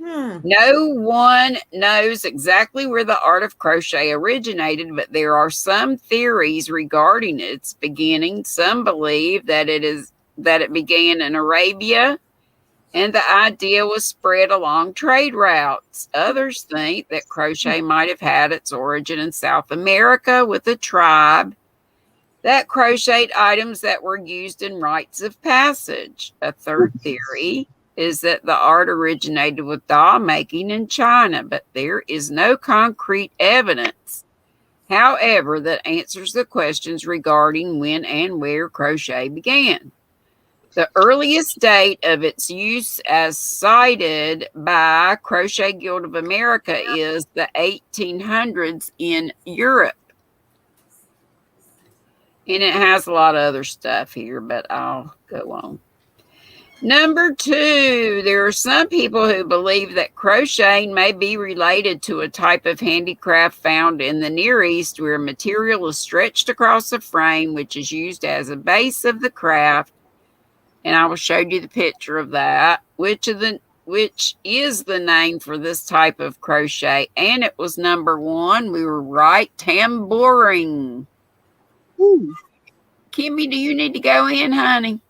No one knows exactly where the art of crochet originated, but there are some theories regarding its beginning. Some believe that it began in Arabia, and the idea was spread along trade routes. Others think that crochet might have had its origin in South America with a tribe that crocheted items that were used in rites of passage. A third theory is that the art originated with doll making in China, but there is no concrete evidence, however, that answers the questions regarding when and where crochet began. The earliest date of its use as cited by Crochet Guild of America is the 1800s in Europe. And it has a lot of other stuff here, but I'll go on. Number 2, there are some people who believe that crocheting may be related to a type of handicraft found in the Near East where material is stretched across a frame, which is used as a base of the craft. And I will show you the picture of that, which is the name for this type of crochet. And it was number 1. We were right. Tambouring. Ooh. Kimmy, do you need to go in, honey?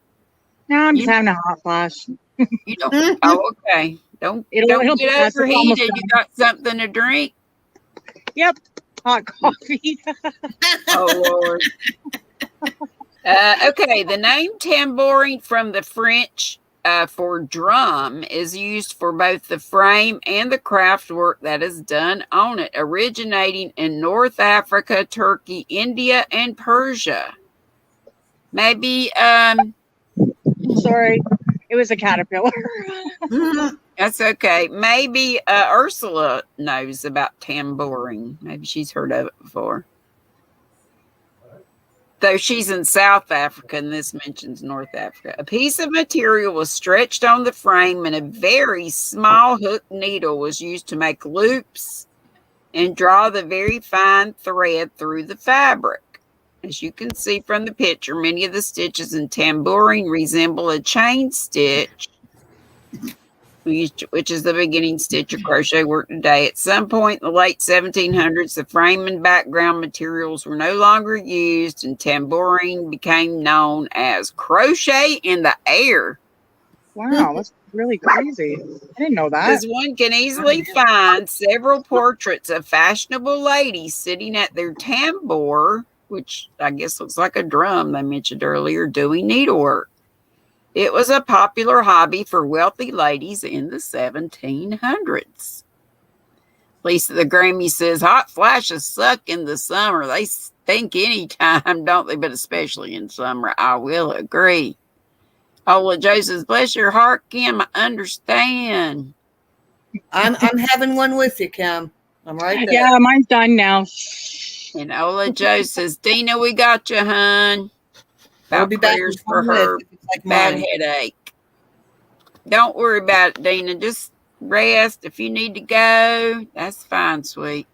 No, I'm just having a hot flash. You don't. Oh, okay. Don't It'll get pass. It's almost overheated. done. You got something to drink? Yep. Hot coffee. Oh, Lord. Okay, the name tambouring from the French for drum is used for both the frame and the craft work that is done on it, originating in North Africa, Turkey, India, and Persia. Maybe, Sorry. It was a caterpillar. that's okay. Maybe Ursula knows about tambouring. Maybe she's heard of it before. Though she's in South Africa, and this mentions North Africa. A piece of material was stretched on the frame, and a very small hook needle was used to make loops and draw the very fine thread through the fabric. As you can see from the picture, many of the stitches in tambouring resemble a chain stitch, which is the beginning stitch of crochet work today. At some point in the late 1700s, the frame and background materials were no longer used, and tambouring became known as crochet in the air. Wow, that's really crazy. I didn't know that. Because one can easily find several portraits of fashionable ladies sitting at their tambour, which I guess looks like a drum they mentioned earlier, doing needlework. It was a popular hobby for wealthy ladies in the 1700s. Lisa the Grammy says, hot flashes suck in the summer. They stink anytime, don't they? But especially in summer. I will agree. Ola Joe says, bless your heart, Kim. I understand. I'm having one with you, Kim. I'm right there. Yeah, mine's done now. And Ola Joe says, Dina, we got you, hun. I'll be back prayers with for one her list if it's like bad mine. headache. Don't worry about it, Dina. Just rest. If you need to go, that's fine, sweet.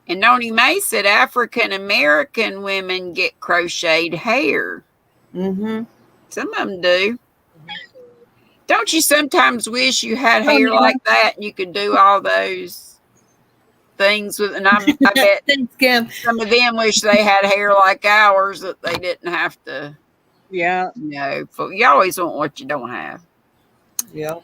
And Noni May said African American women get crocheted hair. Mm-hmm. Some of them do. Don't you sometimes wish you had hair like that and you could do all those things with? And I bet Thanks, Kim. some of them wish they had hair like ours that they didn't have to. Yeah. You know, you always want what you don't have. Yeah.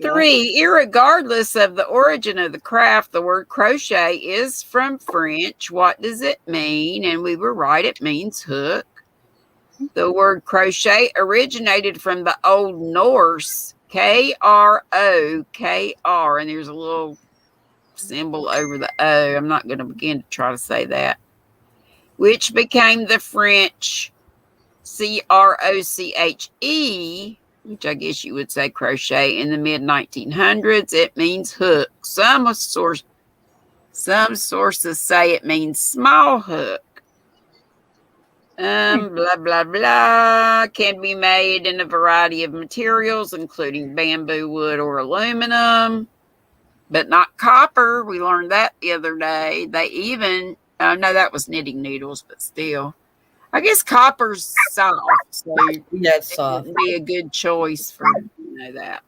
3, irregardless of the origin of the craft, the word crochet is from French. What does it mean? And we were right, it means hook. The word crochet originated from the Old Norse, Krokr, and there's a little symbol over the O. I'm not going to begin to try to say that, which became the French Croche, which I guess you would say crochet, in the mid-1900s. It means hook. Some sources say it means small hook. Blah, blah, blah. Can be made in a variety of materials, including bamboo, wood, or aluminum, but not copper. We learned that the other day. They even, no, that was knitting needles, but still. I guess copper's soft, so That's soft. It would be a good choice for that.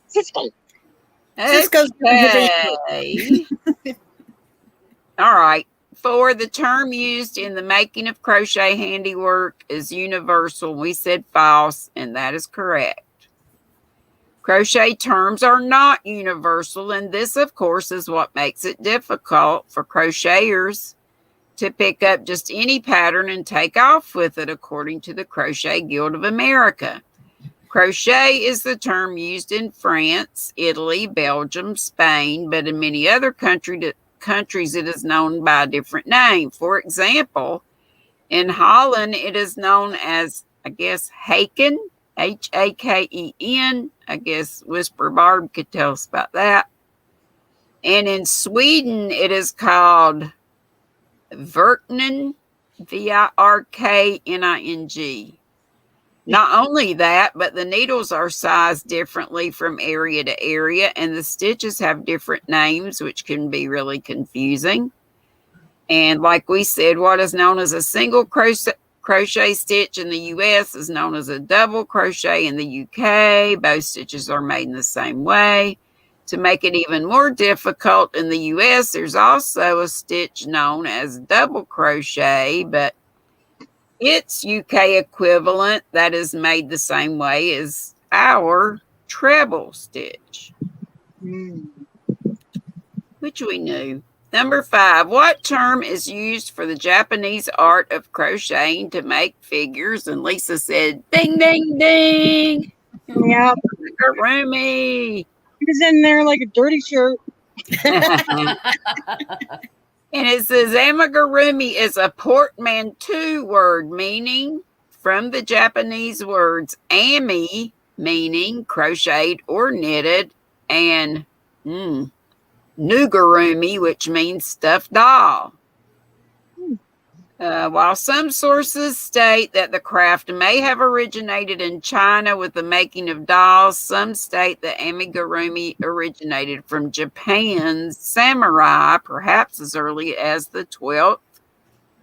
Cisco's Okay. All right. 4, the term used in the making of crochet handiwork is universal. We said false, and that is correct. Crochet terms are not universal, and this, of course, is what makes it difficult for crocheters to pick up just any pattern and take off with it, according to the Crochet Guild of America. Crochet is the term used in France, Italy, Belgium, Spain, but in many other countries it is known by a different name. For example, in Holland, it is known as, I guess, Haken, Haken. I guess Whisper Barb could tell us about that. And in Sweden, it is called Virkning, Virkning. Not only that, but the needles are sized differently from area to area, and the stitches have different names, which can be really confusing. And like we said, what is known as a single crochet stitch in the U.S. is known as a double crochet in the U.K. Both stitches are made in the same way. To make it even more difficult, in the U.S., there's also a stitch known as double crochet, but its UK equivalent that is made the same way is our treble stitch, which we knew. Number 5, what term is used for the Japanese art of crocheting to make figures? And Lisa said, ding, ding, ding. Yep. Amigurumi. He was in there like a dirty shirt. And it says amigurumi is a portmanteau word meaning from the Japanese words ami, meaning crocheted or knitted, and nugurumi, which means stuffed doll. While some sources state that the craft may have originated in China with the making of dolls, some state that amigurumi originated from Japan's samurai, perhaps as early as the 12th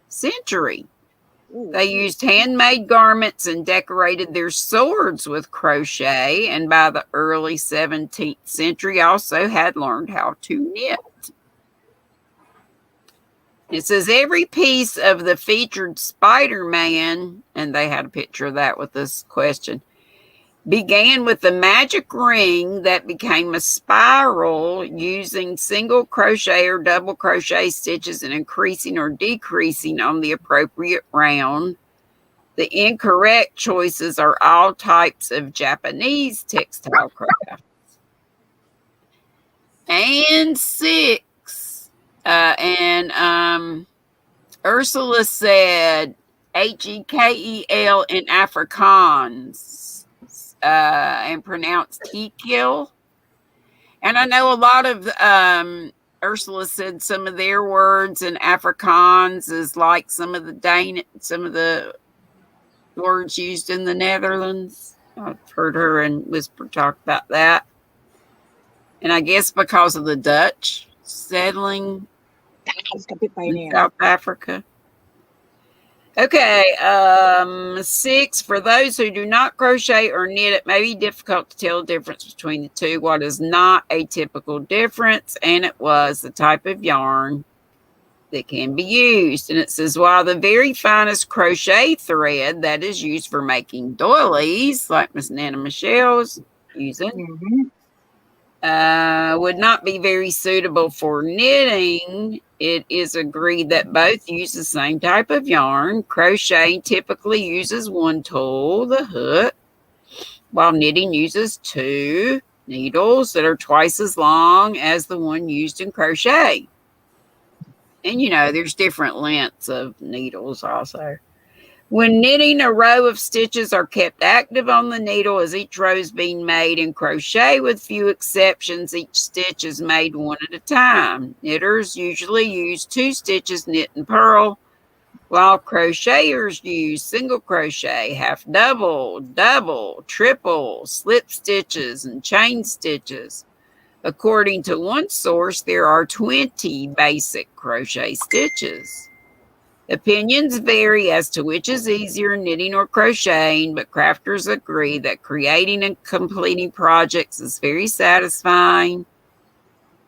century. They used handmade garments and decorated their swords with crochet, and by the early 17th century also had learned how to knit. It says every piece of the featured Spider-Man, and they had a picture of that with this question, began with the magic ring that became a spiral using single crochet or double crochet stitches and increasing or decreasing on the appropriate round. The incorrect choices are all types of Japanese textile crafts. And 6. Ursula said Hekel in Afrikaans and pronounced Hekel. And I know a lot of Ursula said some of their words in Afrikaans is like some of the words used in the Netherlands. I've heard her and Whisper talk about that. And I guess because of the Dutch settling in South Africa. Okay, 6, for those who do not crochet or knit, it may be difficult to tell the difference between the two. What is not a typical difference? And it was the type of yarn that can be used. And it says, while the very finest crochet thread that is used for making doilies, like Miss Nana Michelle's using, would not be very suitable for knitting. It is agreed that both use the same type of yarn. Crochet typically uses one tool, the hook, while knitting uses two needles that are twice as long as the one used in crochet. And there's different lengths of needles also. When knitting, a row of stitches are kept active on the needle as each row is being made. In crochet, with few exceptions, each stitch is made one at a time. Knitters usually use 2 stitches knit and purl, while crocheters use single crochet, half double, double, triple, slip stitches, and chain stitches. According to one source, there are 20 basic crochet stitches. Opinions vary as to which is easier, knitting or crocheting, but crafters agree that creating and completing projects is very satisfying.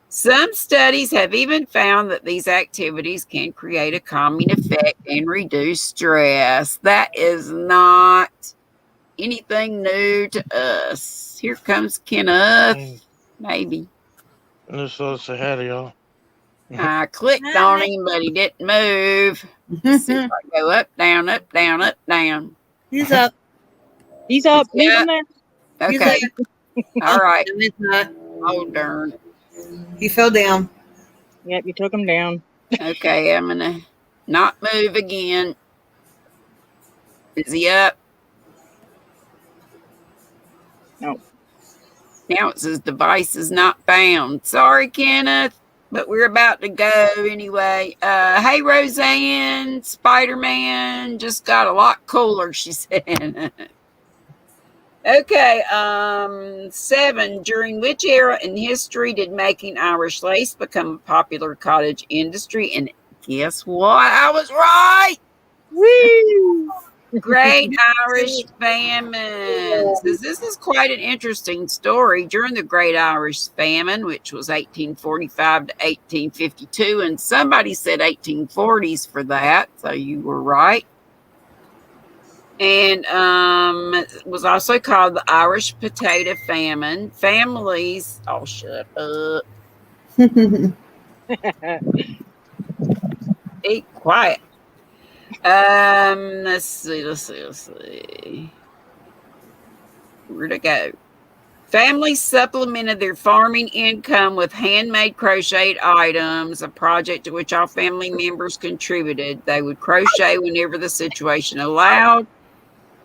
Some studies have even found that these activities can create a calming effect and reduce stress. That is not anything new to us. Here comes Kenneth. Maybe. Just so say hi to y'all. I clicked on him, but he didn't move. Let's see if I go up, down, up, down, up, down. He's up. He's up. Leave Yeah. him there. Okay. All right. No, he's not. Oh, darn. He fell down. Yep, you took him down. Okay, I'm going to not move again. Is he up? No. Now it says device is not found. Sorry, Kenneth, but we're about to go anyway. Hey, Roseanne, Spider-Man just got a lot cooler, she said. Okay, 7. During which era in history did making Irish lace become a popular cottage industry? And guess what? I was right. Woo! Great Irish Famine. This is quite an interesting story. During the Great Irish Famine, which was 1845 to 1852, and somebody said 1840s for that, so you were right. And it was also called the Irish Potato Famine. Families, oh, shut up. Be quiet. Let's see. Where'd it go? Families supplemented their farming income with handmade crocheted items, a project to which all family members contributed. They would crochet whenever the situation allowed.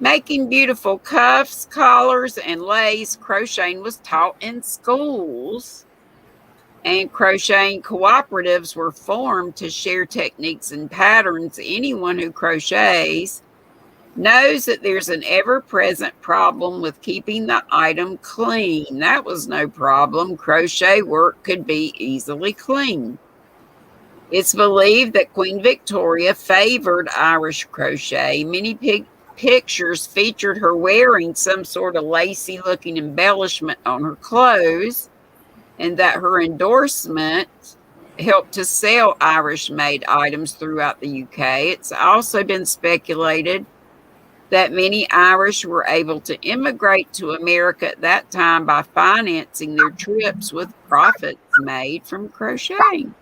Making beautiful cuffs, collars, and lace, crocheting was taught in schools. And crocheting cooperatives were formed to share techniques and patterns. Anyone who crochets knows that there's an ever-present problem with keeping the item clean. That was no problem. Crochet work could be easily cleaned. It's believed that Queen Victoria favored Irish crochet. Many pictures featured her wearing some sort of lacy-looking embellishment on her clothes, and that her endorsement helped to sell Irish-made items throughout the UK. It's also been speculated that many Irish were able to immigrate to America at that time by financing their trips with profits made from crocheting.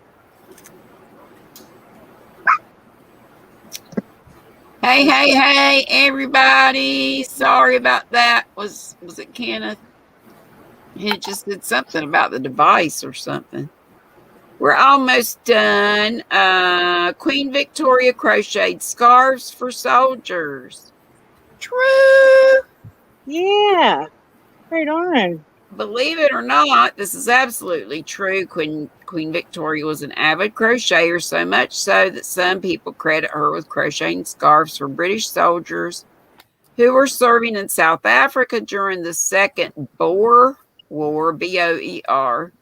Hey, everybody. Sorry about that. Was it Kenneth? He just did something about the device or something. We're almost done. Queen Victoria crocheted scarves for soldiers. True. Yeah. Right on. Believe it or not, this is absolutely true. Queen Victoria was an avid crocheter, so much so that some people credit her with crocheting scarves for British soldiers who were serving in South Africa during the Second Boer War, Boer.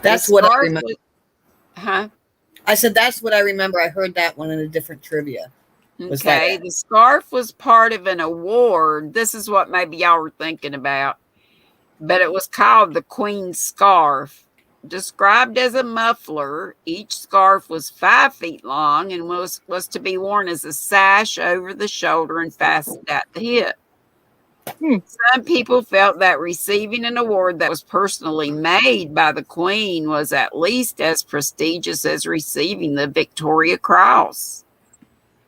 That's what I remember. Huh? I said that's what I remember. I heard that one in a different trivia. Okay, the scarf was part of an award. This is what maybe y'all were thinking about. But it was called the Queen's Scarf. Described as a muffler, each scarf was 5 feet long and was to be worn as a sash over the shoulder and fastened at the hip. Some people felt that receiving an award that was personally made by the Queen was at least as prestigious as receiving the Victoria Cross.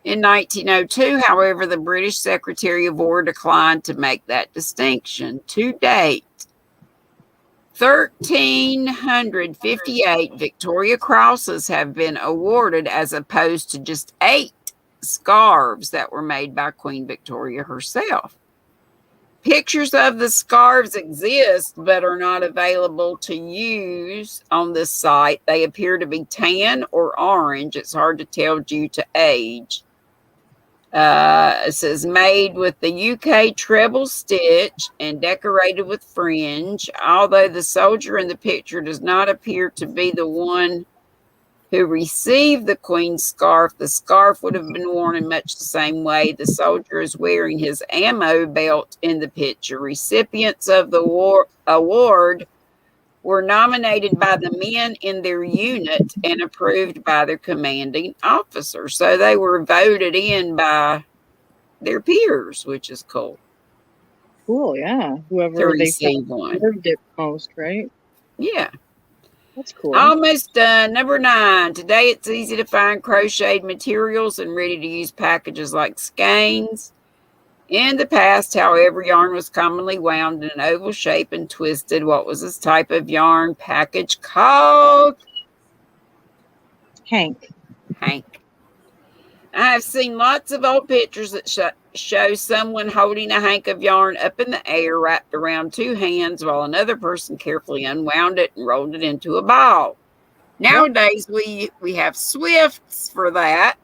In 1902, however, the British Secretary of War declined to make that distinction. To date, 1,358 Victoria Crosses have been awarded, as opposed to just 8 scarves that were made by Queen Victoria herself. Pictures of the scarves exist, but are not available to use on this site. They appear to be tan or orange. It's hard to tell due to age. It says made with the UK treble stitch and decorated with fringe. Although the soldier in the picture does not appear to be the one who received the Queen's scarf, the scarf would have been worn in much the same way. The soldier is wearing his ammo belt in the picture. Recipients of the award were nominated by the men in their unit and approved by their commanding officer. So they were voted in by their peers, which is cool. Cool, yeah. Whoever they deserved it most, right? Yeah. That's cool. Almost done. Number 9. Today it's easy to find crocheted materials and ready-to-use packages like skeins. In the past, however, yarn was commonly wound in an oval shape and twisted. What was this type of yarn package called? Hank. I have seen lots of old pictures that show someone holding a hank of yarn up in the air wrapped around 2 hands while another person carefully unwound it and rolled it into a ball. Nowadays, we have Swifts for that.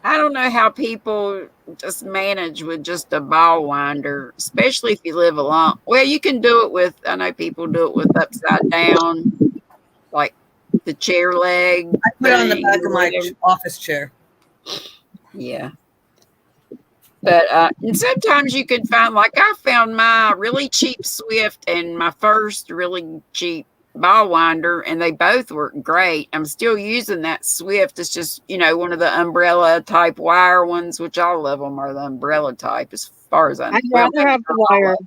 I don't know how people just manage with just a ball winder, especially if you live alone. Well, you can do it with, I know people do it with upside down, like the chair leg. I put it on the back of my office chair. Yeah. But and sometimes you can find, like I found my really cheap Swift and my first really cheap ball winder, and they both work great. I'm still using that Swift. It's just, one of the umbrella type wire ones, which all of them are the umbrella type as far as I know. I'd rather have the wire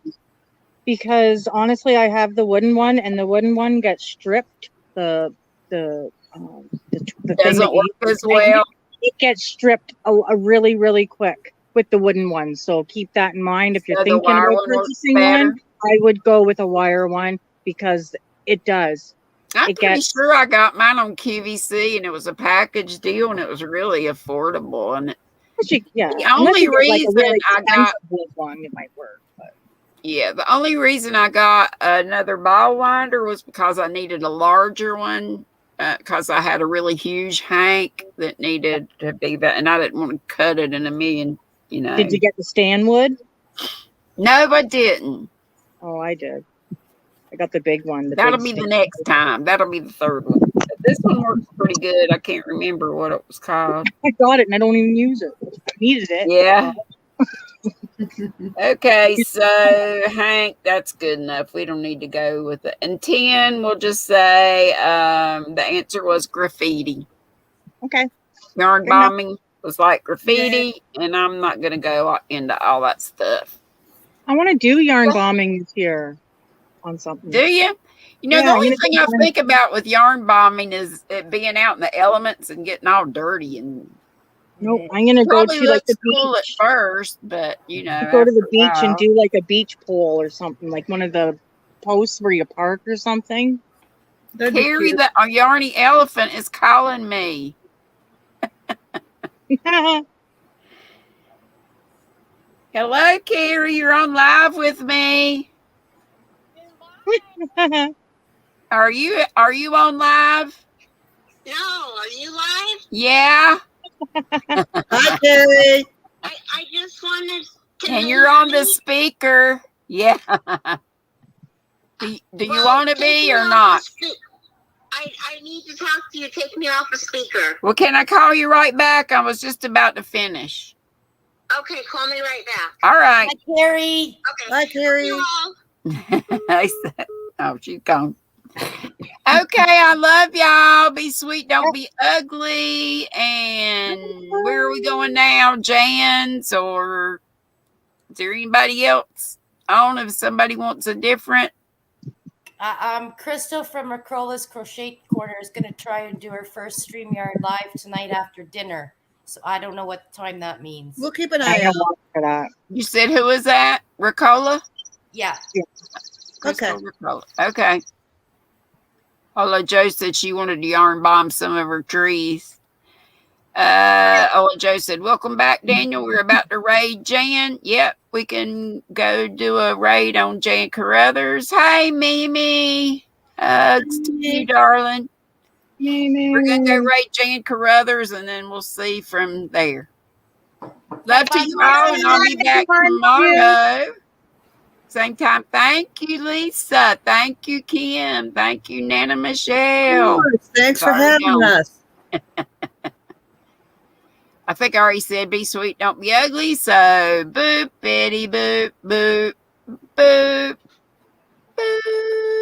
because honestly, I have the wooden one, and the wooden one gets stripped. The doesn't work as well. It gets stripped a really, really quick with the wooden one. So keep that in mind. If you're thinking about purchasing one, I would go with a wire one because it does. I'm pretty sure I got mine on QVC, and it was a package deal, and it was really affordable. And the only reason I got one, it might work. But. Yeah, the only reason I got another ball winder was because I needed a larger one. Because I had a really huge hank that needed to be that, and I didn't want to cut it in a million. Did you get the Stanwood? No, I didn't. Oh, I did. I got the big one. That'll be the next time. That'll be the third one. This one works pretty good. I can't remember what it was called. I got it and I don't even use it. I needed it. Yeah. Okay, so Hank, that's good enough. We don't need to go with it. And 10, we'll just say the answer was graffiti. Okay. Yarn bombing was like graffiti, and I'm not going to go into all that stuff. I want to do yarn bombing this year on something. Do you? The only thing I think about with yarn bombing is it being out in the elements and getting all dirty and. Nope, I'm gonna go to like the cool beach at first, but go to the beach and do like a beach pole or something, like one of the posts where you park or something. Carrie, the yarny elephant is calling me. Hello, Carrie. You're on live with me. Are you on live? No, are you live? Yeah. Hi, Carrie. I just wanted to. And you're on the speaker. Yeah. Do you want to be or not? I need to talk to you. Take me off the speaker. Well, can I call you right back? I was just about to finish. Okay, call me right back. All right. Hi, Carrie. Okay. Hi, Carrie. I said, oh, she's gone. Okay, I love y'all. Be sweet, don't be ugly. And where are we going now? Jan's or Is there anybody else on if somebody wants a different? Crystal from Mercola's Crochet Corner is going to try and do her first StreamYard live tonight after dinner. So I don't know what time that means. We'll keep an eye out for that. You said who was that? Ricola? Yeah. Crystal Ricola. Okay. Although Joe said she wanted to yarn bomb some of her trees. Joe said, welcome back, Daniel. We're about to raid Jan. Yep, we can go do a raid on Jan Carruthers. Hey, Mimi. Hugs to you, darling. Mimi. We're going to go raid Jan Carruthers, and then we'll see from there. Love to you all, and I'll be back tomorrow. Same time. Thank you, Lisa. Thank you, Kim. Thank you, Nana Michelle. Thanks for having us. I think I already said be sweet, don't be ugly. So boop, bitty, boop, boop, boop, boop.